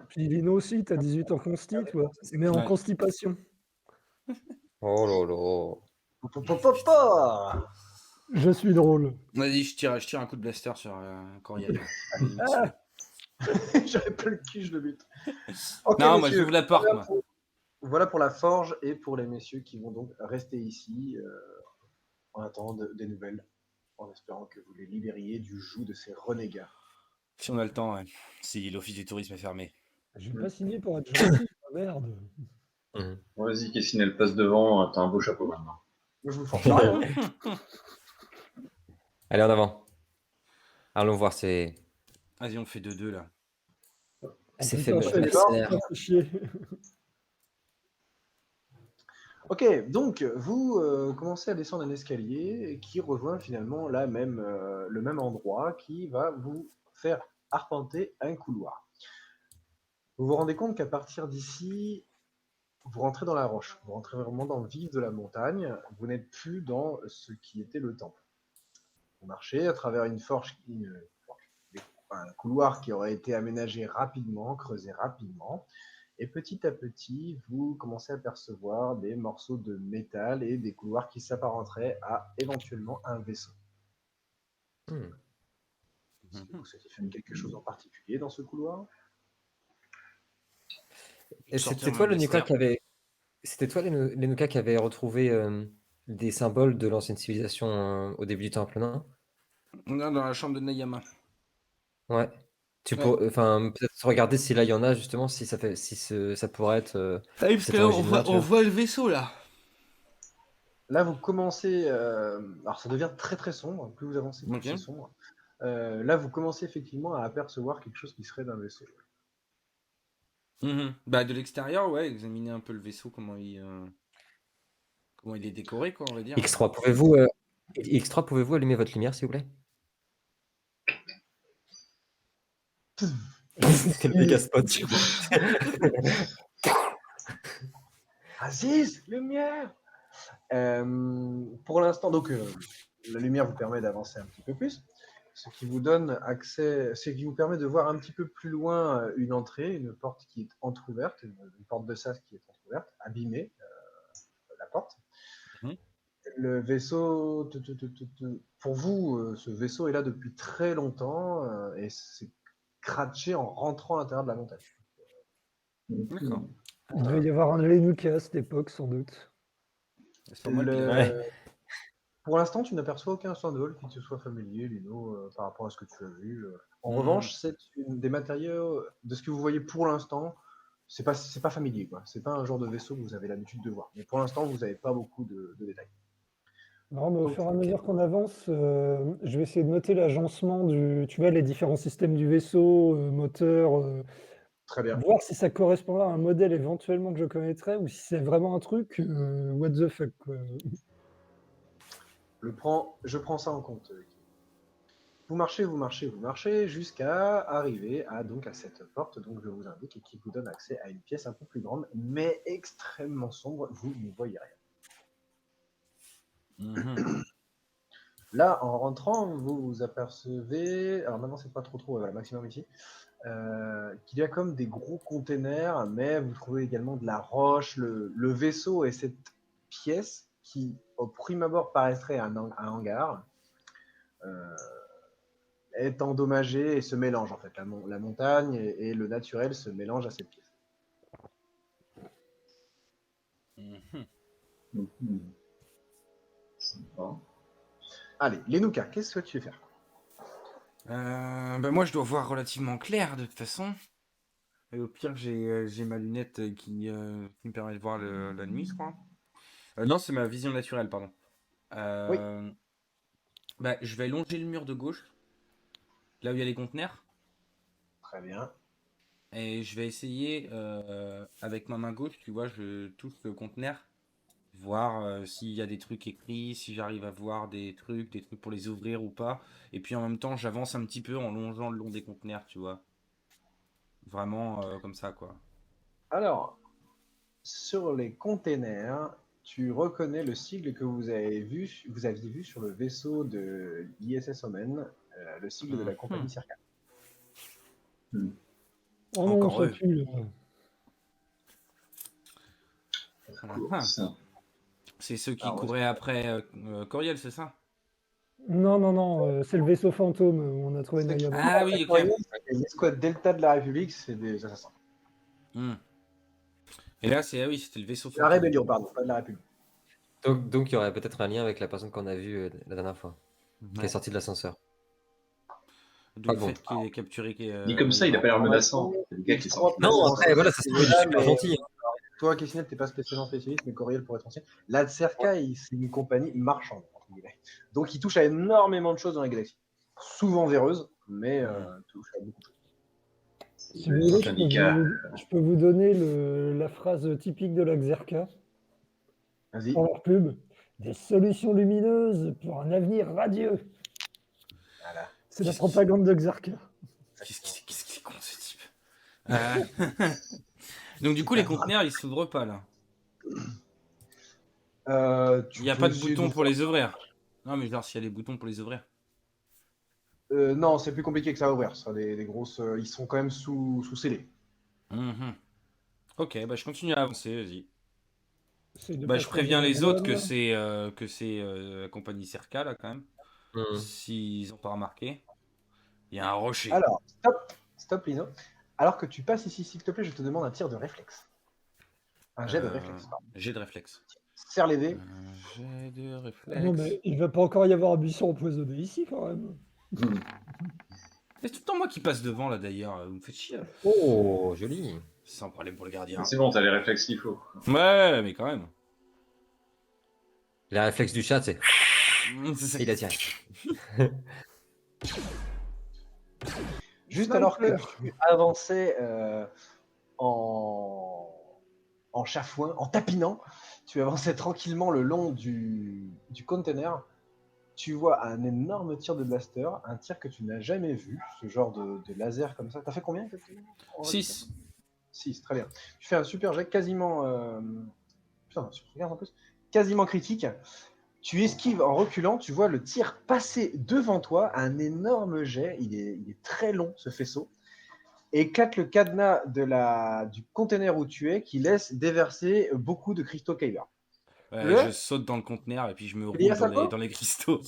Puis Lino aussi, t'as 18 en consti, toi. Mais en Ouais. constipation. Oh là là. Je suis drôle. Vas-y, je tire un coup de blaster sur Coriel. J'avais pas le cul, je le bute. Ok, Non, moi messieurs, j'ouvre la porte. Moi. Voilà pour la forge et pour les messieurs qui vont donc rester ici en attendant des nouvelles, en espérant que vous les libériez du joug de ces renégats. Si on a le temps, ouais. Si l'office du tourisme est fermé. Je vais pas signer pour être gentil, merde. Mhm. Vas-y, Kessinel passe devant, t'as un beau chapeau maintenant. Moi, je vous force à rien. Allez, en avant. Allons voir ces Vas-y, on fait 2-2 là. faibles Putain, mercenaires. ça fait chier. Ok, donc vous commencez à descendre un escalier qui rejoint finalement le même endroit qui va vous faire arpenter un couloir. Vous vous rendez compte qu'à partir d'ici, vous rentrez dans la roche, vous rentrez vraiment dans le vif de la montagne, vous n'êtes plus dans ce qui était le temple. Vous marchez à travers un couloir qui aurait été aménagé rapidement, creusé rapidement, et petit à petit, vous commencez à percevoir des morceaux de métal et des couloirs qui s'apparenteraient à éventuellement un vaisseau. Hmm. Est-ce que vous souhaitez faire quelque chose en particulier dans ce couloir? Et Sortir c'était mon toi le blaster. Nuka qui avait. C'était toi les Nuka qui avait retrouvé des symboles de l'ancienne civilisation au début du temple, non? On est dans la chambre de Nayama. Ouais. Ouais. Enfin, peut-être regarder si là il y en a justement, ça pourrait être Ah oui, parce cette que là, origine-là, tu vois. voit le vaisseau là. Là, vous commencez. Alors, ça devient très très sombre. Plus vous avancez, plus Ok. c'est sombre. Là, vous commencez effectivement à apercevoir quelque chose qui serait d'un vaisseau. Bah, de l'extérieur, ouais, examiner un peu le vaisseau, comment il est décoré, quoi, on va dire. X3, pouvez-vous allumer votre lumière, s'il vous plaît? C'est le méga spot, tu vois. Aziz, lumière! Pour l'instant, donc, la lumière vous permet d'avancer un petit peu plus, ce qui vous donne accès, ce qui vous permet de voir un petit peu plus loin une entrée, une porte qui est entrouverte, une porte de sas qui est entrouverte, abîmée, la porte. Mhm. Le vaisseau, pour vous, ce vaisseau est là depuis très longtemps et c'est cratché en rentrant à l'intérieur de la montagne. D'accord. Il devait y avoir un Lenuka à cette époque, sans doute. C'est moi le Le- pilote. Ouais. Pour l'instant, tu n'aperçois aucun symbole qui te soit familier, Lino, par rapport à ce que tu as vu. En Mhm. revanche, c'est des matériaux, de ce que vous voyez pour l'instant, c'est pas familier, quoi. C'est pas un genre de vaisseau que vous avez l'habitude de voir. Mais pour l'instant, vous n'avez pas beaucoup de détails. Non, mais au Donc, fur et à mesure qu'on avance, je vais essayer de noter l'agencement tu vois, les différents systèmes du vaisseau, moteur, très bien. voir si ça correspond à un modèle éventuellement que je connaîtrais ou si c'est vraiment un truc, what the fuck, quoi. Je prends ça en compte. Vous marchez, vous marchez, vous marchez jusqu'à arriver donc à cette porte, donc je vous indique, et qui vous donne accès à une pièce un peu plus grande, mais extrêmement sombre. Vous ne voyez rien. Mhm. Là, en rentrant, vous apercevez, alors maintenant c'est pas trop, voilà, maximum ici, qu'il y a comme des gros containers, mais vous trouvez également de la roche, le vaisseau et cette pièce qui, au prime abord, paraîtrait un hangar, est endommagée et se mélange en fait. La montagne et le naturel se mélangent à cette pièce. Mhm. Sympa. Allez, Lenuka, qu'est-ce que tu veux faire? Bah moi, je dois voir relativement clair de toute façon. Et au pire, j'ai ma lunette qui me permet de voir la nuit, je crois. Non, c'est ma vision naturelle, pardon. Oui, Euh, Bah, je vais longer le mur de gauche, là où il y a les conteneurs, très bien. et je vais essayer, avec ma main gauche, tu vois, je touche le conteneur, voir s'il y a des trucs écrits, si j'arrive à voir des trucs pour les ouvrir ou pas. Et puis en même temps, j'avance un petit peu en longeant le long des conteneurs, tu vois. Vraiment comme ça, quoi. Alors, sur les containers, tu reconnais le sigle que vous aviez vu sur le vaisseau de l'ISS Omen, le sigle de la compagnie Circa. Oh non, Encore ça eux. pue, Ah, Ça. c'est ceux qui Alors, couraient après Coriel, c'est ça? Non, non, non, c'est le vaisseau fantôme où on a trouvé ceux qui Nayama. Ah oui, ok. l'escouade Delta de la République, c'est des assassins. Hmm. Et là, ah oui, c'était le vaisseau La fantôme. rébellion, pardon, pas de la République. Donc, il y aurait peut-être un lien avec la personne qu'on a vue la dernière fois, qui est Ouais. sortie de l'ascenseur. D'où le bon. fait qu'il ait capturé. Dit comme ça, il a pas l'air menaçant. Information, C'est le gars qui est X3 sorti. peut Non, être après, voilà, ça se trouve, il est super mais gentil. toi, Kessinel, t'es pas spécialement spécialiste, mais Coriel pourrait être ancien. La Cerca, c'est une compagnie marchande, entre guillemets. Donc, il touche à énormément de choses dans la galaxie. Souvent véreuses, mais touche à beaucoup de choses. Si vous voulez, Syndicat. je peux vous donner la phrase typique de la Xerca Vas-y. pour leur pub. Des solutions lumineuses pour un avenir radieux. Voilà. C'est la propagande de Xerca. Qu'est-ce qui est con ce type? Donc du coup, les conteneurs, ils s'ouvrent pas là. Il n'y a pas de bouton pour les ouvrir. Non, mais genre, s'il y a des boutons pour les ouvrir. Non, c'est plus compliqué que ça à ouvrir. Ce sera des grosses. Ils sont quand même sous scellés. Mhm. Ok, bah je continue à avancer, vas-y. Essaye de Bah pas je se préviens prendre les la autres gueule. que c'est la compagnie Cerca, là, quand même. Hmm. S'ils ont pas remarqué. Il y a un rocher. Alors, stop, Lino. Alors que tu passes ici, s'il te plaît, je te demande un tir de réflexe. Un jet de réflexe, pardon. Jet de réflexe. Serre les dés. Un jet de Ah non, réflexe. mais il va pas encore y avoir un buisson empoisonné ici, quand même. C'est tout le temps moi qui passe devant, là, d'ailleurs. Vous me faites chier. Oh, joli. Sans problème pour le gardien. C'est bon, t'as les réflexes qu'il faut. Ouais, mais quand même. Les réflexes du chat, c'est. C'est- Il a tiré. Juste Sniper. alors que tu avançais en chafouin, en tapinant, tu avançais tranquillement le long du container. Tu vois un énorme tir de blaster, un tir que tu n'as jamais vu, ce genre de laser comme ça. T'as fait combien exactement? 6. 6, très bien. Tu fais un super jet quasiment. Putain, je regarde en plus. Quasiment critique. Tu esquives en reculant, tu vois le tir passer devant toi, un énorme jet. Il est très long, ce faisceau. Et éclate le cadenas du container où tu es, qui laisse déverser beaucoup de cristaux Kyber. Ouais, je saute dans le conteneur et puis je me Il y a roule ça quoi dans les cristaux.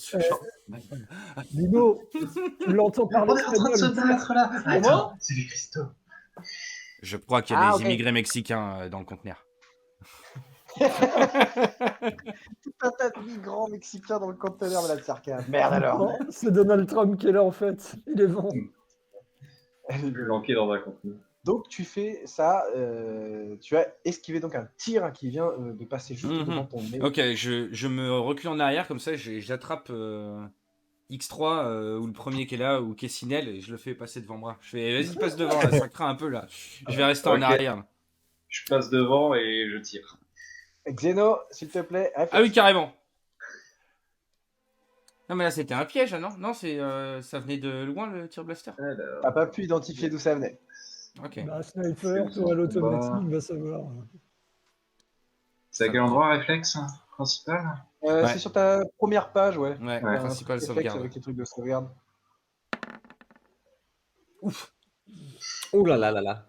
Lino, tu l'entends parler On est en train de se espagnol. battre là. Attends, c'est les cristaux. Je crois qu'il y a Ah, des ok. immigrés mexicains dans le conteneur. Tout un tas de migrants mexicains dans le conteneur de la Tsarka. Merde alors. Non, c'est Donald Trump qui est là, en fait. Il est vent. Planqué dans un contenu. Donc tu fais ça, tu as esquivé donc un tir qui vient de passer juste Mhm. devant ton nez. Ok, je me recule en arrière comme ça, j'attrape X3 ou le premier qui est là ou Kessinel et je le fais passer devant moi. Je fais vas-y passe devant là, ça craint un peu là. Je vais rester en Ok. arrière. Je passe devant et je tire. Xeno, s'il te plaît, réflexe. Ah oui carrément. Non mais là c'était un piège non? Non c'est ça venait de loin le tir blaster. Alors, T'as pas pu identifier d'où ça venait. Ok. Bah, sniper, toi à l'automatique, Bah. va savoir. c'est à quel endroit réflexe principal? Ouais. C'est sur ta première page, ouais. Ouais, T'as un principal truc réflexe sauvegarde. avec les trucs de sauvegarde. Ouf. Oh là là là là.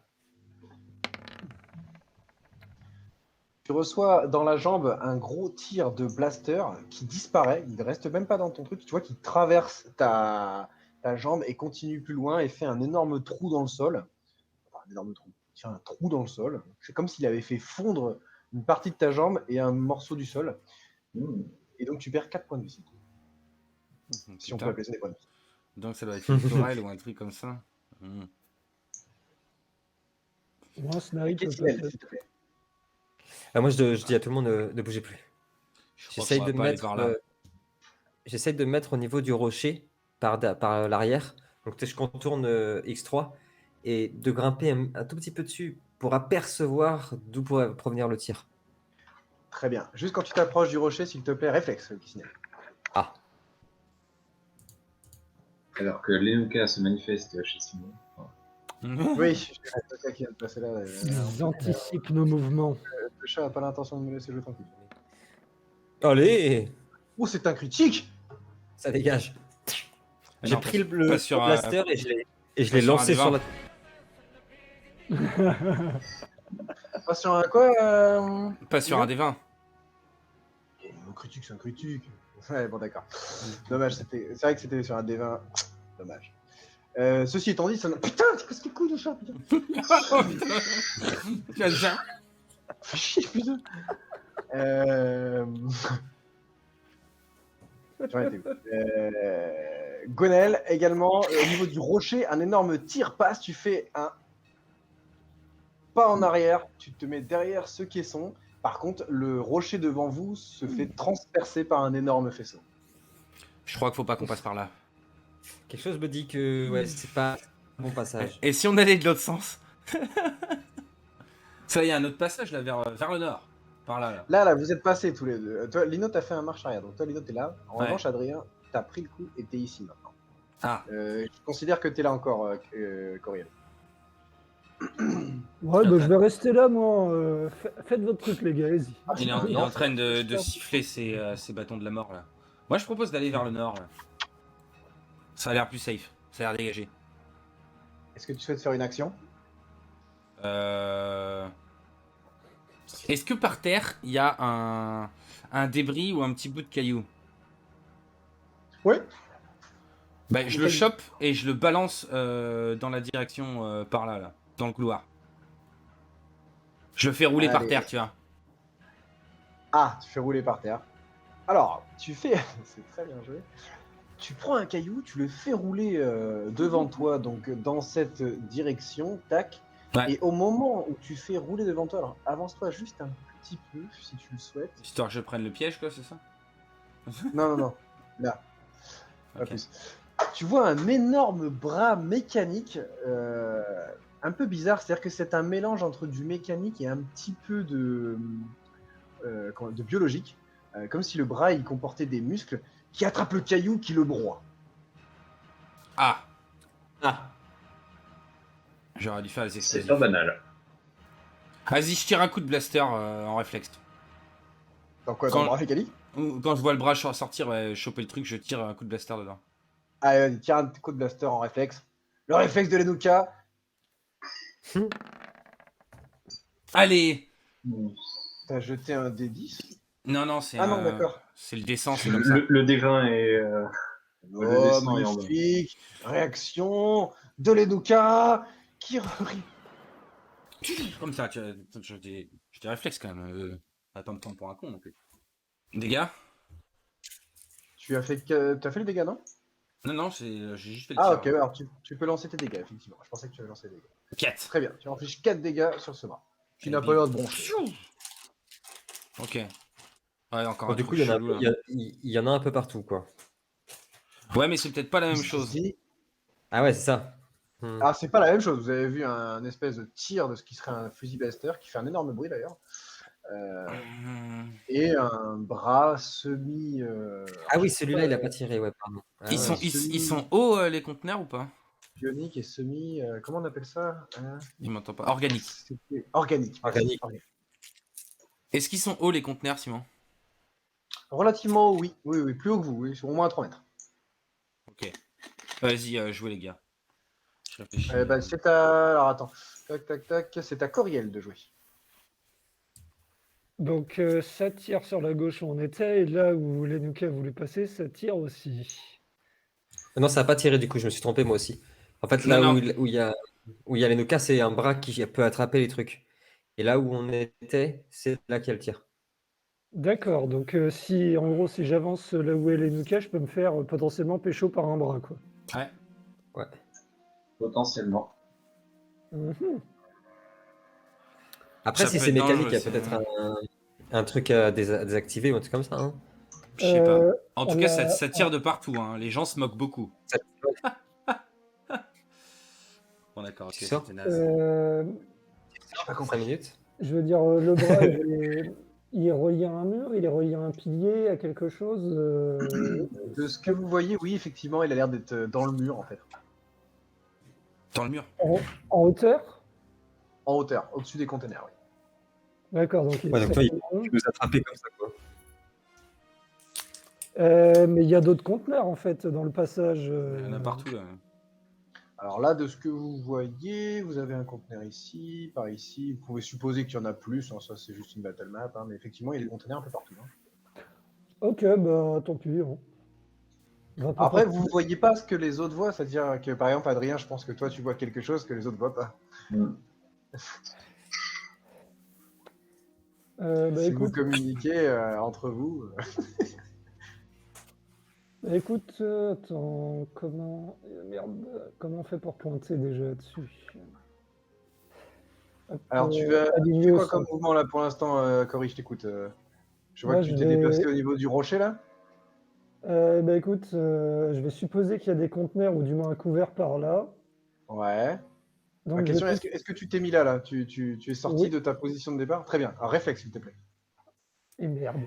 Tu reçois dans la jambe un gros tir de blaster qui disparaît. Il ne reste même pas dans ton truc. Tu vois qu'il traverse ta jambe et continue plus loin et fait un énorme trou dans le sol. Enfin, un énorme trou. Il fait un trou dans le sol. C'est comme s'il avait fait fondre une partie de ta jambe et un morceau du sol. Et donc tu perds 4 points de vie. Si on peut Putain. appeler ça des points de vie. Donc ça doit être une tourelle ou un truc comme ça. Hmm. Moi, sniper, Kessinel, s'il te plaît. Ah, moi, je dis à tout le monde ne bougez plus. Je crois J'essaye qu'on de va pas aller mettre, par là. j'essaye de me mettre au niveau du rocher par l'arrière. Donc tu sais, je contourne X3 et de grimper un tout petit peu dessus pour apercevoir d'où pourrait provenir le tir. Très bien. Juste quand tu t'approches du rocher, s'il te plaît, réflexe, Kessinel. Ah, Alors que Lenuka se manifeste chez Simon. Oui, je sais qui vient de passer là. Ils anticipent nos mouvements. Le chat n'a pas l'intention de me laisser jouer tranquille. allez, Oh, c'est un critique! ça dégage. J'ai Non, pris le pas sur un- blaster et je l'ai pas lancé sur un sur la. Pas sur un quoi Pas sur un des 20. Un critique, c'est un critique. Ouais, bon, d'accord. Dommage, c'est vrai que c'était sur un D20. Dommage. Ceci étant dit, ça n'a. Putain, c'est quoi ce couille de chat, putain! Tu as déjà Fais chier, putain! J'en étais où? Gonel, également, au niveau du rocher, un énorme tir passe. Tu fais un pas en arrière, tu te mets derrière ce caisson. Par contre, le rocher devant vous se fait transpercer par un énorme faisceau. Je crois qu'il faut pas qu'on passe par là. Quelque chose me dit que ouais, c'est pas un bon passage. Et si on allait de l'autre sens? Ça, il y a un autre passage là vers le nord. Par là. Là, vous êtes passés tous les deux. Toi, Lino, t'as fait un marche arrière. Donc, toi, Lino, t'es là. En Ouais. revanche, Adrien, t'as pris le coup et t'es ici maintenant. Ah. Je considère que t'es là encore, Coriel. Ouais, bah, je vais rester là, moi. Faites votre truc, les gars, allez-y. Il est en train de siffler ses bâtons de la mort là. Moi je propose d'aller vers le nord là. Ça a l'air plus safe, ça a l'air dégagé. Est-ce que tu souhaites faire une action? Est-ce que par terre il y a un débris ou un petit bout de caillou? Oui. Bah, je le chope et je le balance dans la direction par là, dans le couloir. Je le fais rouler par Allez. terre, tu vois. Ah, tu fais rouler par terre. Alors, tu fais... C'est très bien joué. Tu prends un caillou, tu le fais rouler devant toi, donc dans cette direction, tac. Ouais. Et au moment où tu fais rouler devant toi, alors avance-toi juste un petit peu, si tu le souhaites. Histoire que je prenne le piège, quoi, c'est ça? Non, non, non. Là, pas Ok. plus. Tu vois un énorme bras mécanique, un peu bizarre. C'est-à-dire que c'est un mélange entre du mécanique et un petit peu de biologique. Comme si le bras, il comportait des muscles qui attrapent le caillou, qui le broie. Ah, Ah, j'aurais dû faire les C'est explosifs. pas banal. Vas-y, je tire un coup de blaster en réflexe. Dans quoi? Dans Quand- le bras mécanique? Ou quand je vois le bras sortir, ouais, choper le truc, je tire un coup de blaster dedans. Allez, vas-y, tire un coup de blaster en réflexe. Le réflexe de l'Enuka. Allez! T'as jeté un D10. Non, non, c'est Ah non, d'accord. c'est le descend, c'est comme ça. Le D20 est. Le Oh, dessin est en bas. magnifique. Réaction de l'Enuka qui... Comme ça, je des réflexes quand même. Attends de prendre pour un con non plus. Dégâts? T'as fait le dégât, non? Non, non, j'ai juste fait le Ah, tir. ok, alors tu peux lancer tes dégâts, effectivement. Je pensais que tu avais lancé des dégâts. 4. Très bien, tu infliges 4 dégâts sur ce bras. Qui Et n'a pas bim. l'air de broncher. Ok. Ouais, encore bon, un du truc coup, il y en a, chelou là. il y en a un peu partout, quoi. Ouais, mais c'est peut-être pas la même chose. Ah ouais, c'est ça. Ah, c'est pas la même chose. Vous avez vu un espèce de tir de ce qui serait un fusil blaster, qui fait un énorme bruit d'ailleurs. Et un bras semi. Ah oui, celui-là, il a pas tiré, ouais, pardon. Ah Ils ouais. ils sont hauts les conteneurs ou pas? Bionique et semi. Comment on appelle ça? Il m'entend pas. Organique. C'était organique. Organique. Est-ce qu'ils sont hauts les conteneurs, Simon? Relativement haut, oui. Oui, oui, plus haut que vous. Oui, au moins à 3 mètres. Ok. Vas-y, jouez les gars. Je réfléchis. Bah, c'est à. Alors attends. Tac, tac, tac. C'est à Coriel de jouer. Donc, ça tire sur la gauche où on était, et là où l'Enuka voulait passer, ça tire aussi. Non, ça n'a pas tiré, du coup, je me suis trompé, moi aussi. En fait, là Non, où il y a les Nuka, c'est un bras qui peut attraper les trucs. Et là où on était, c'est là qu'il y a le tir. D'accord, donc si en gros si j'avance là où est l'Enuka, je peux me faire potentiellement pécho par un bras, quoi. Ouais. Ouais. Potentiellement. Mhm. Après, Ça si peut c'est être mécanique, il y a dangereux, peut-être un truc à désactiver ou un truc comme ça. Hein. Je sais pas. En tout on cas, a- ça tire de partout. Hein. Les gens se moquent beaucoup. Bon, d'accord, ok, Tu sors c'était naze. J'ai pas 5 compris. minutes. Je veux dire, le bras, il est relié à un mur, il est relié à un pilier, à quelque chose. De ce que vous voyez, oui, effectivement, il a l'air d'être dans le mur en fait. Dans le mur. En hauteur? En hauteur, au-dessus des containers, oui. D'accord, donc il est Ouais, donc toi, très long. Tu nous attraper comme ça, quoi. Mais il y a d'autres conteneurs en fait dans le passage. Il y en a partout là. Alors là, de ce que vous voyez, vous avez un conteneur ici, par ici. Vous pouvez supposer qu'il y en a plus, hein, ça c'est juste une battle map, hein, mais effectivement, il y a des conteneurs un peu partout. Hein. Ok, bah tant pis. Hein. Va pas Après, partir. vous ne voyez pas ce que les autres voient, c'est-à-dire que par exemple, Adrien, je pense que toi tu vois quelque chose que les autres voient pas. Bah, Si vous écoute, communiquez entre vous. écoute, attends, merde, comment on fait pour pointer déjà dessus? Hop, Alors tu aligner fais au quoi comme centre. mouvement là pour l'instant, Cory, je t'écoute. Je vois Moi, que tu je t'es vais- déplacé au niveau du rocher là. Bah écoute, je vais supposer qu'il y a des conteneurs ou du moins un couvert par là. Ouais. Donc Ma je question vais est, est-ce que tu t'es mis là tu es sorti Oui. de ta position de départ? Très bien. Un réflexe, s'il te plaît. Et merde.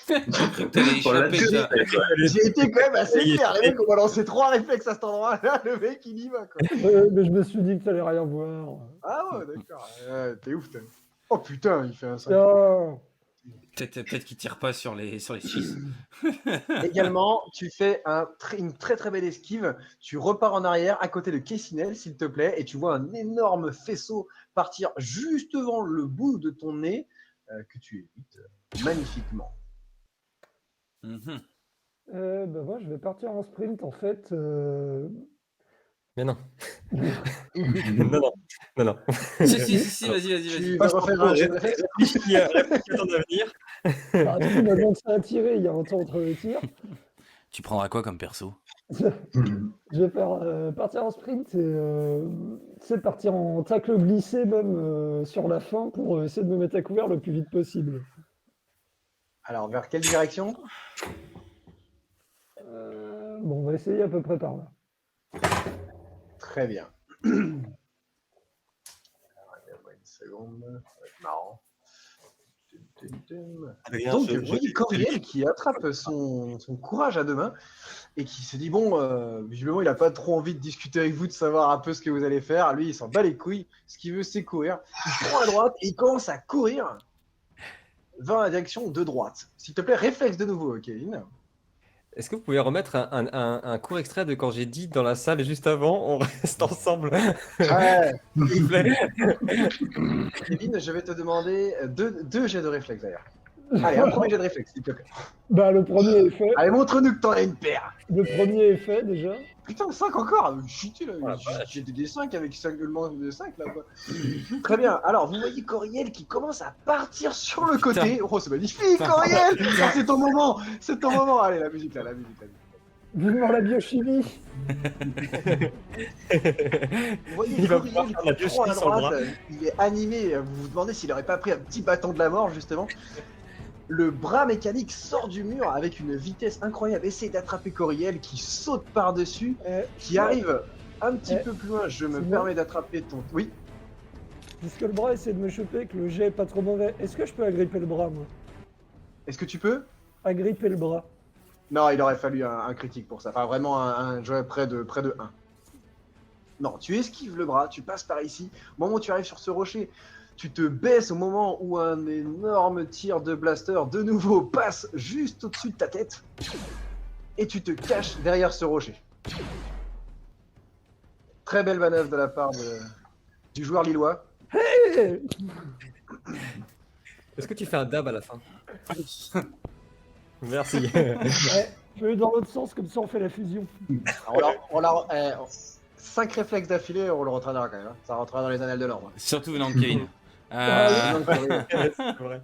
J'ai cru que t'allais On l'a échapper tous ça. fait, quoi. J'ai été quand même assez Il est clair. Les mecs ont balancé 3 réflexes à cet endroit-là. Le mec, il y va, quoi. Mais je me suis dit que t'allais rien voir. Ah ouais, d'accord. T'es ouf, t'es. Oh putain, il fait un 5. Tiens, Peut-être qu'il tire pas sur les 6. Également, tu fais une très très belle esquive. Tu repars en arrière à côté de Kessinel, s'il te plaît, et tu vois un énorme faisceau partir juste devant le bout de ton nez que tu évites magnifiquement. Mhm. bah moi, je vais partir en sprint, en fait. Mais non. Non, non. Si, vas-y. Tu vas refaire un jet de réflexe. Réfléchis à ton avenir. Bah, du coup, maintenant que ça a tiré, il y a un temps entre les tirs. Tu prendras quoi comme perso? Je vais faire partir en sprint et partir en tacle glissé même sur la fin pour essayer de me mettre à couvert le plus vite possible. Alors, vers quelle direction? Bon, on va essayer à peu près par là. Très bien. Alors, donne-moi une seconde, ça va être marrant. Donc, vous voyez Coriel qui attrape son courage à deux mains et qui se dit bon, visiblement, il n'a pas trop envie de discuter avec vous, de savoir un peu ce que vous allez faire. Lui, il s'en bat les couilles. Ce qu'il veut, c'est courir. Il prend à droite et il commence à courir vers la direction de droite. S'il te plaît, réflexe de nouveau, Kevin. Est-ce que vous pouvez remettre un court extrait de quand j'ai dit dans la salle juste avant, on reste ensemble, Ouais. s'il vous plaît? Kevin, je vais te demander deux jets de réflexe d'ailleurs. Allez, un premier jet de réflexe, s'il te plaît. Bah, le premier est fait. Allez, montre-nous que t'en as une paire. Le premier est fait déjà. Putain, 5 encore. Chuté là. Oh la J'ai des 5 avec 5 le manque de 5 là. Quoi. Très bien. Alors, vous voyez Coriel qui commence à partir sur le côté. Oh, c'est magnifique, Coriel. Ah, c'est ton moment. C'est ton moment. Allez, la musique là, la musique là. Vivement la biochimie. Vous voyez Il va Coriel pouvoir faire la qui prend à biochimie sur le droite. Il est animé. Vous vous demandez s'il aurait pas pris un petit bâton de la mort justement. Le bras mécanique sort du mur avec une vitesse incroyable. Essaye d'attraper Coriel qui saute par-dessus, qui arrive un petit peu plus loin. Je me c'est permets d'attraper ton. Oui. Puisque le bras essaie de me choper, que le jet est pas trop mauvais, est-ce que je peux agripper le bras, moi? Est-ce que tu peux? Agripper le bras. Non, il aurait fallu un critique pour ça. Enfin, vraiment un jet près de 1. Non, tu esquives le bras, tu passes par ici. Au moment où tu arrives sur ce rocher, tu te baisses au moment où un énorme tir de blaster de nouveau passe juste au-dessus de ta tête. Et tu te caches derrière ce rocher. Très belle manœuvre de la part du joueur lillois. Hey. Est-ce que tu fais un dab à la fin? Merci. Je vais dans l'autre sens, comme ça on fait la fusion. Alors, 5 réflexes d'affilée, on le retiendra quand même. Hein. Ça rentrera dans les annales de l'ordre. Surtout venant de Kevin. Donc, oui. C'est vrai.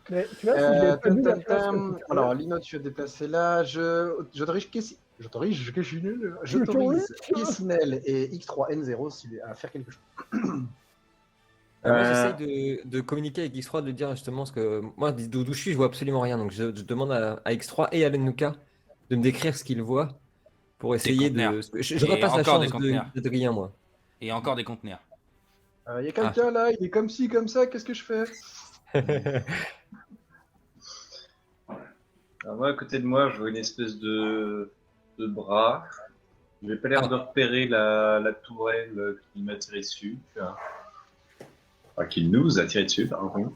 Mais tu vois, si je l'ai pas vu la place que tout à l'heure. Alors, Lino, tu es déplacé là. J'autorise Kessinel et X3N0 à faire quelque chose. Moi, j'essaye de communiquer avec X3, de lui dire justement ce que moi, d'où je suis, je vois absolument rien. Donc, je demande à X3 et à Lennuka de me décrire ce qu'ils voient pour essayer conteneurs. de. Je repasse la encore chance des conteneurs. de rien, moi. Et encore des conteneurs. Il y a quelqu'un là, il est comme ci, comme ça, qu'est-ce que je fais? Alors moi, à côté de moi, je vois une espèce de bras. J'ai pas l'air de repérer la tourelle qui m'a tiré dessus. Enfin, qui nous a tiré dessus, par contre.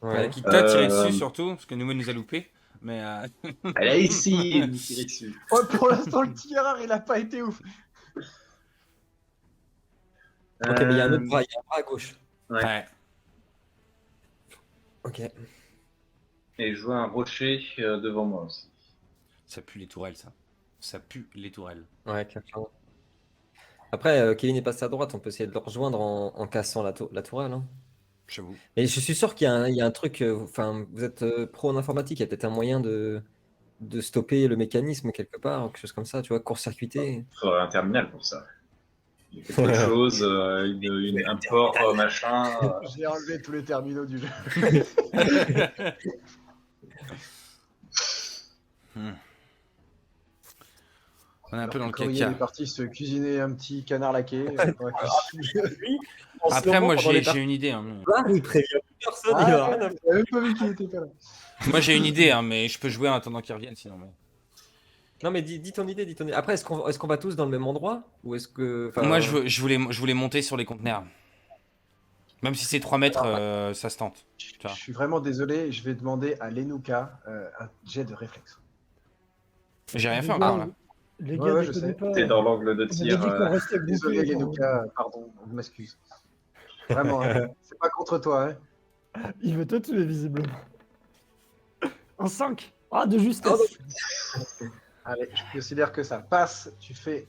Ouais. Qui t'a tiré dessus surtout, parce que nous a loupé. Mais Elle a essayé de nous tirer dessus. Oh, pour l'instant, le tireur, il a pas été ouf. Ok, mais il y a un autre bras, il y a un bras à gauche. ouais. Ok. Et je vois un rocher devant moi aussi. Ça pue les tourelles, ça. Ça pue les tourelles. Ouais, clairement. Après, Kevin est passé à droite, on peut essayer de le rejoindre en cassant la tourelle. Hein. J'avoue. Et je suis sûr qu'il y a un truc. Enfin, vous êtes pro en informatique, il y a peut-être un moyen de stopper le mécanisme quelque part, quelque chose comme ça, tu vois, court-circuiter. Il faudrait un terminal pour ça. Il y a quelque chose, un port, machin. J'ai enlevé tous les terminaux du jeu. On est un peu dans le Coriel caca. est parti se cuisiner un petit canard laqué. Après, moi, j'ai une idée. Hein. Là, il prévient personne, il a rien à J'avais même pas vu qu'il était pas là. Moi j'ai une idée, hein, mais je peux jouer en attendant qu'ils reviennent sinon. Mais... Non, mais dis ton idée, dis ton idée. Après, est-ce qu'on va tous dans le même endroit? Ou est-ce que. Enfin, Moi je voulais monter sur les conteneurs. Même si c'est 3 mètres, ça se tente. Tu Je vois. suis vraiment désolé, je vais demander à Lenuka un jet de réflexe. J'ai rien fait Les encore gars, là. Les Ouais, gars, ouais, je déconnez sais. pas. T'es dans l'angle de On avait tir. dit qu'on restait groupés. Désolé enfin, Lenuka, pardon, je m'excuse. Vraiment, hein. C'est pas contre toi. Hein. Il veut te tuer, visiblement. Un 5. Ah, de justesse. Allez, je considère que ça passe. Tu fais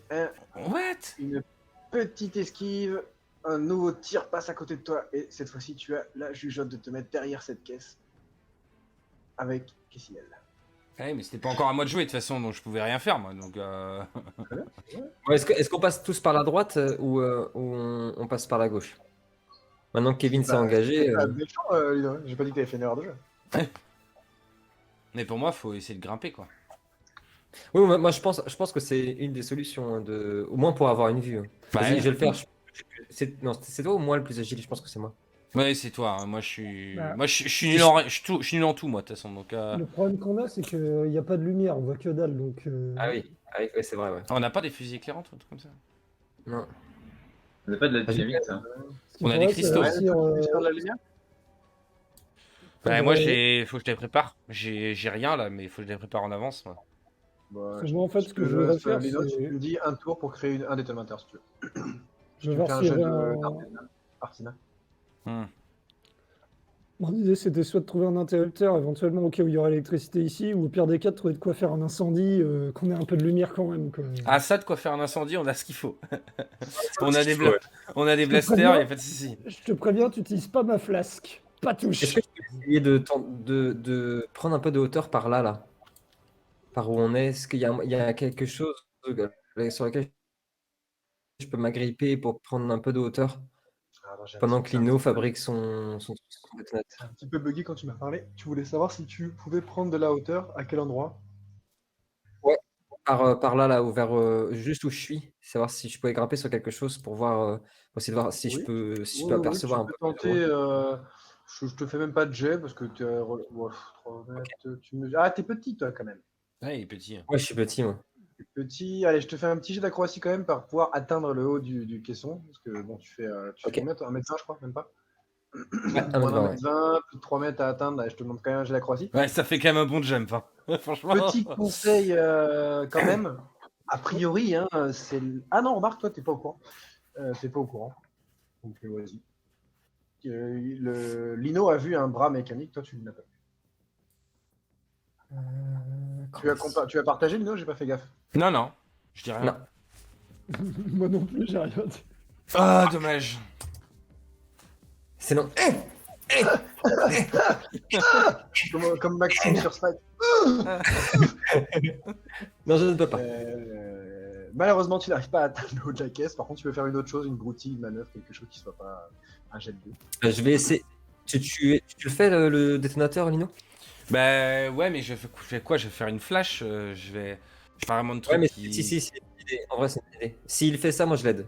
What? une petite esquive, un nouveau tir passe à côté de toi et cette fois-ci tu as la jugeote de te mettre derrière cette caisse avec Kessinel. Ouais, mais c'était pas encore à moi de jouer de toute façon, donc je pouvais rien faire moi. Donc Ouais, est-ce qu'on passe tous par la droite ou on passe par la gauche? Maintenant que Kevin s'est engagé. Lino. J'ai pas dit que t'avais fait une erreur de jeu. Mais pour moi, faut essayer de grimper quoi. Oui, moi je pense que c'est une des solutions, hein, au moins pour avoir une vue. Vas-y, Ouais. je vais le faire. Non, c'est toi ou moi le plus agile? Je pense que c'est moi. Ouais, c'est toi. Hein. Moi, je suis, Bah. je suis nul en, je suis nul en tout moi de toute façon. Donc Le problème qu'on a, c'est qu'il n'y a pas de lumière, on voit que dalle. Donc, Ah oui, ouais, c'est vrai, ouais. on n'a pas des fusils éclairantes ou un truc comme ça. Non. On n'a pas de la dynamite, hein. ce qu'il On a des faudrait, c'est cristaux. réussir, Faire de la lumière Bah, moi, faudrait- faut que je les prépare. J'ai rien là, mais il faut que je les prépare en avance. Moi. Bah, Parce que moi, en fait, ce que je voudrais faire, c'est. Tu me dis un tour pour créer un détonateur si tu veux. Je Tu vais me voir fais un s'il y jeu avait de un. Artina. Hmm. Mon idée, c'était soit de trouver un interrupteur, éventuellement au cas où il y aurait l'électricité ici, ou au pire des cas, de trouver de quoi faire un incendie, qu'on ait un peu de lumière quand même. Quoi. Ah, ça, de quoi faire un incendie, on a ce qu'il faut. on a des Ouais. on a des Je te blasters, préviens. y a pas de souci. Je te préviens, tu n'utilises pas ma flasque. Pas touche. Est-ce que tu peux essayer de prendre un peu de hauteur par là, là? Par où on est? Est-ce qu'il y a quelque chose sur lequel je peux m'agripper pour prendre un peu de hauteur Alors, j'ai pendant l'impression que c'est un Lino petit peu- fabrique son détonateur? c'est un petit peu buggy quand tu m'as parlé. Tu voulais savoir si tu pouvais prendre de la hauteur, à quel endroit? Par là, là, juste où je suis, savoir si je pouvais grimper sur quelque chose pour essayer de voir si je Oui. peux apercevoir un tu peu peux plus tenter. loin. Je te fais même pas de jet parce que tu es. 3 mètres, Ah, t'es petit toi quand même. Ouais, il est petit. Hein. Ouais, je suis petit, moi. T'es petit. Allez, je te fais un petit jet d'acrobatie quand même pour pouvoir atteindre le haut du caisson. Parce que bon, tu fais Ok. combien toi 1m20, je crois, même pas. Ouais, un Moins mètre vingt, ouais. d'1m20, plus de 3 mètres à atteindre. Allez, je te demande quand même un jet d'acrobatie. Ouais, ça fait quand même un bon jump. Hein. Franchement. Petit conseil quand même. A priori, hein, c'est. Ah non, remarque, toi, t'es pas au courant. T'es pas au courant. Donc, vas-y. Lino a vu un bras mécanique, toi, tu l'as pas vu. Tu as partagé, Lino? J'ai pas fait gaffe. Non, non. Je dis rien. Non. Moi non plus, j'ai rien dit. Ah, dommage. C'est non. Comme Maxime sur Spike. Non, je ne peux pas. Malheureusement, tu n'arrives pas à atteindre le haut de la caisse. Par contre, tu peux faire une autre chose, une broutille, une manœuvre, quelque chose qui soit pas un jet de dés. Je vais essayer. Tu le fais, le détonateur, Lino? Bah, ouais, mais je fais quoi? Je vais faire une flash. Je vais vraiment de Ouais, trucs mais qui. si, c'est une idée. En vrai, c'est une idée. S'il fait ça, moi, je l'aide.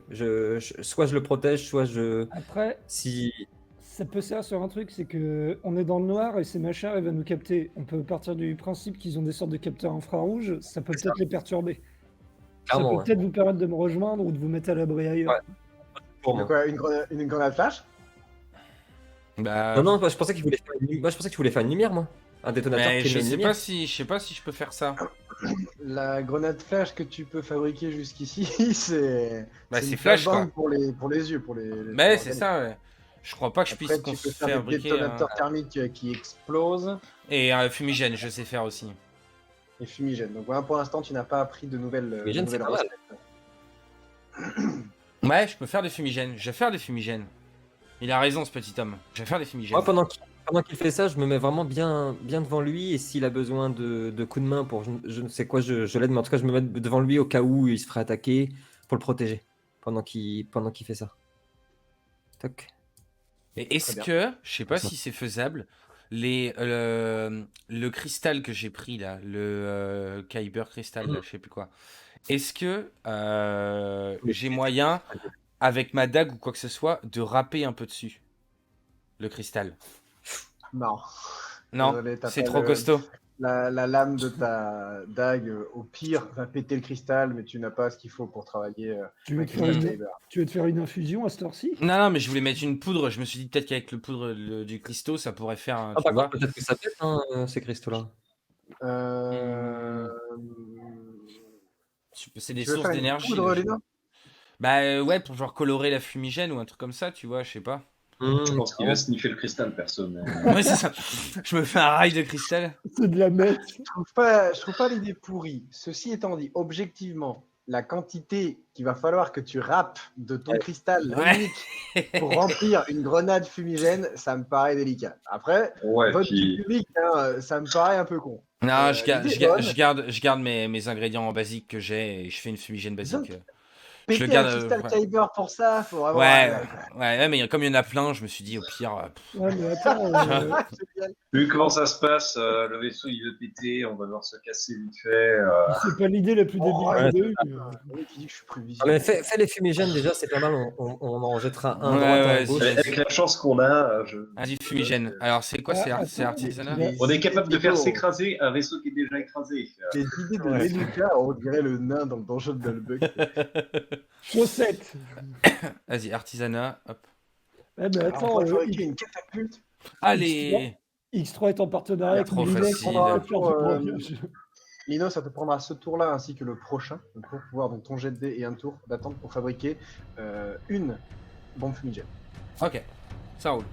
Soit je le protège, soit je. Après, Si. ça peut servir sur un truc, c'est que on est dans le noir et ces machins, ils vont nous capter. On peut partir du principe qu'ils ont des sortes de capteurs infrarouges, ça peut peut-être les perturber. Ça Clairement, peut ouais. peut-être vous permettre de me rejoindre ou de vous mettre à l'abri ailleurs. Ouais. Pour De moi. quoi, une grenade flash? Bah. Non, non, moi, je pensais qu'il voulait faire moi, je pensais que tu voulais faire une lumière, moi. Un détonateur Mais qui je émet une sais lumière. pas si je peux faire ça. La grenade flash que tu peux fabriquer jusqu'ici, c'est. Bah, une c'est flash, flashbang quoi. pour les yeux, pour les. Mais pour c'est organique. ça, ouais. Je crois pas que je puisse Après, tu peux faire des fabriquer détonateurs thermiques qui explosent et un fumigène, je sais faire aussi. et fumigènes. Donc voilà, pour l'instant, tu n'as pas appris de nouvelles, Fumigène, c'est pas mal. recettes. Ouais, je peux faire des fumigènes. Je vais faire des fumigènes. Il a raison, ce petit homme. Je vais faire des fumigènes. Moi, pendant qu'il fait ça, je me mets vraiment bien devant lui. Et s'il a besoin de coups de main pour je ne sais quoi, je l'aide. Mais en tout cas, je me mets devant lui au cas où il se ferait attaquer pour le protéger pendant qu'il fait ça. Toc. Et est-ce Très que, je sais pas Ça. si c'est faisable, le cristal que j'ai pris là, le Kyber cristal, là, je sais plus quoi, est-ce que j'ai moyen, avec ma dague ou quoi que ce soit, de râper un peu dessus le cristal? Non. Non, Désolé, t'as c'est pas trop le- costaud. La lame de ta dague, au pire, va péter le cristal, mais tu n'as pas ce qu'il faut pour travailler Tu veux un te faire cristal une, Kyber. tu veux te faire une infusion à cette heure-ci? Non, non, mais je voulais mettre une poudre. Je me suis dit peut-être qu'avec le poudre du cristaux, ça pourrait faire, Ah, tu par vois. contre, peut-être que ça pète, hein, ces cristaux-là. Euh... C'est des Tu veux sources faire une d'énergie. poudre, là. Léna? Bah ouais, pour genre colorer la fumigène ou un truc comme ça, tu vois, je sais pas. Je pense qu'il va sniffer le cristal, perso. Mais... Ouais, c'est ça. Je me fais un rail de cristal. C'est de la meth. Je trouve pas l'idée pourrie. Ceci étant dit, objectivement, la quantité qu'il va falloir que tu râpes de ton cristal Ouais. unique pour remplir une grenade fumigène, ça me paraît délicat. Après, Ouais, vote du puis public, hein, ça me paraît un peu con. Non, je garde, l'idée je est garde, bonne. je garde mes ingrédients basiques que j'ai et je fais une fumigène basique. Je le Péter garde. un cristal Kyber pour ça, faut vraiment. Ouais, ouais, mais comme il y en a plein, je me suis dit au pire. Ouais, mais attends, Génial. vu comment ça se passe, le vaisseau il veut péter, on va devoir se casser vite fait. c'est pas l'idée la plus débile Oh, que ouais, j'ai eue. Le mec qui dit que je suis Ah, prévisible. mais fais les fumigènes déjà, c'est pas mal. On en jettera un à Ouais, droite, un ouais, à gauche. c'est- Avec la chance qu'on a, Vas-y, fumigène. Alors, c'est quoi? C'est Ah, c'est attends, artisanat? mais- on est capable de faire Nico, s'écraser un vaisseau qui est déjà écrasé. Les idées de Lenuka, on dirait le nain dans le donjon de Nullbuck. Chaussettes. Vas-y, artisanat. Hop. Ouais, mais Alors, attends, on va fabriquer une catapulte. Allez! X3 est en partenariat avec Trop Moulinex, facile. on va faire du Euh, broyage. Lino, ça te prendra ce tour-là ainsi que le prochain pour pouvoir, donc ton jet de dés et un tour d'attente pour fabriquer une bombe fumigène. Ok, ça roule.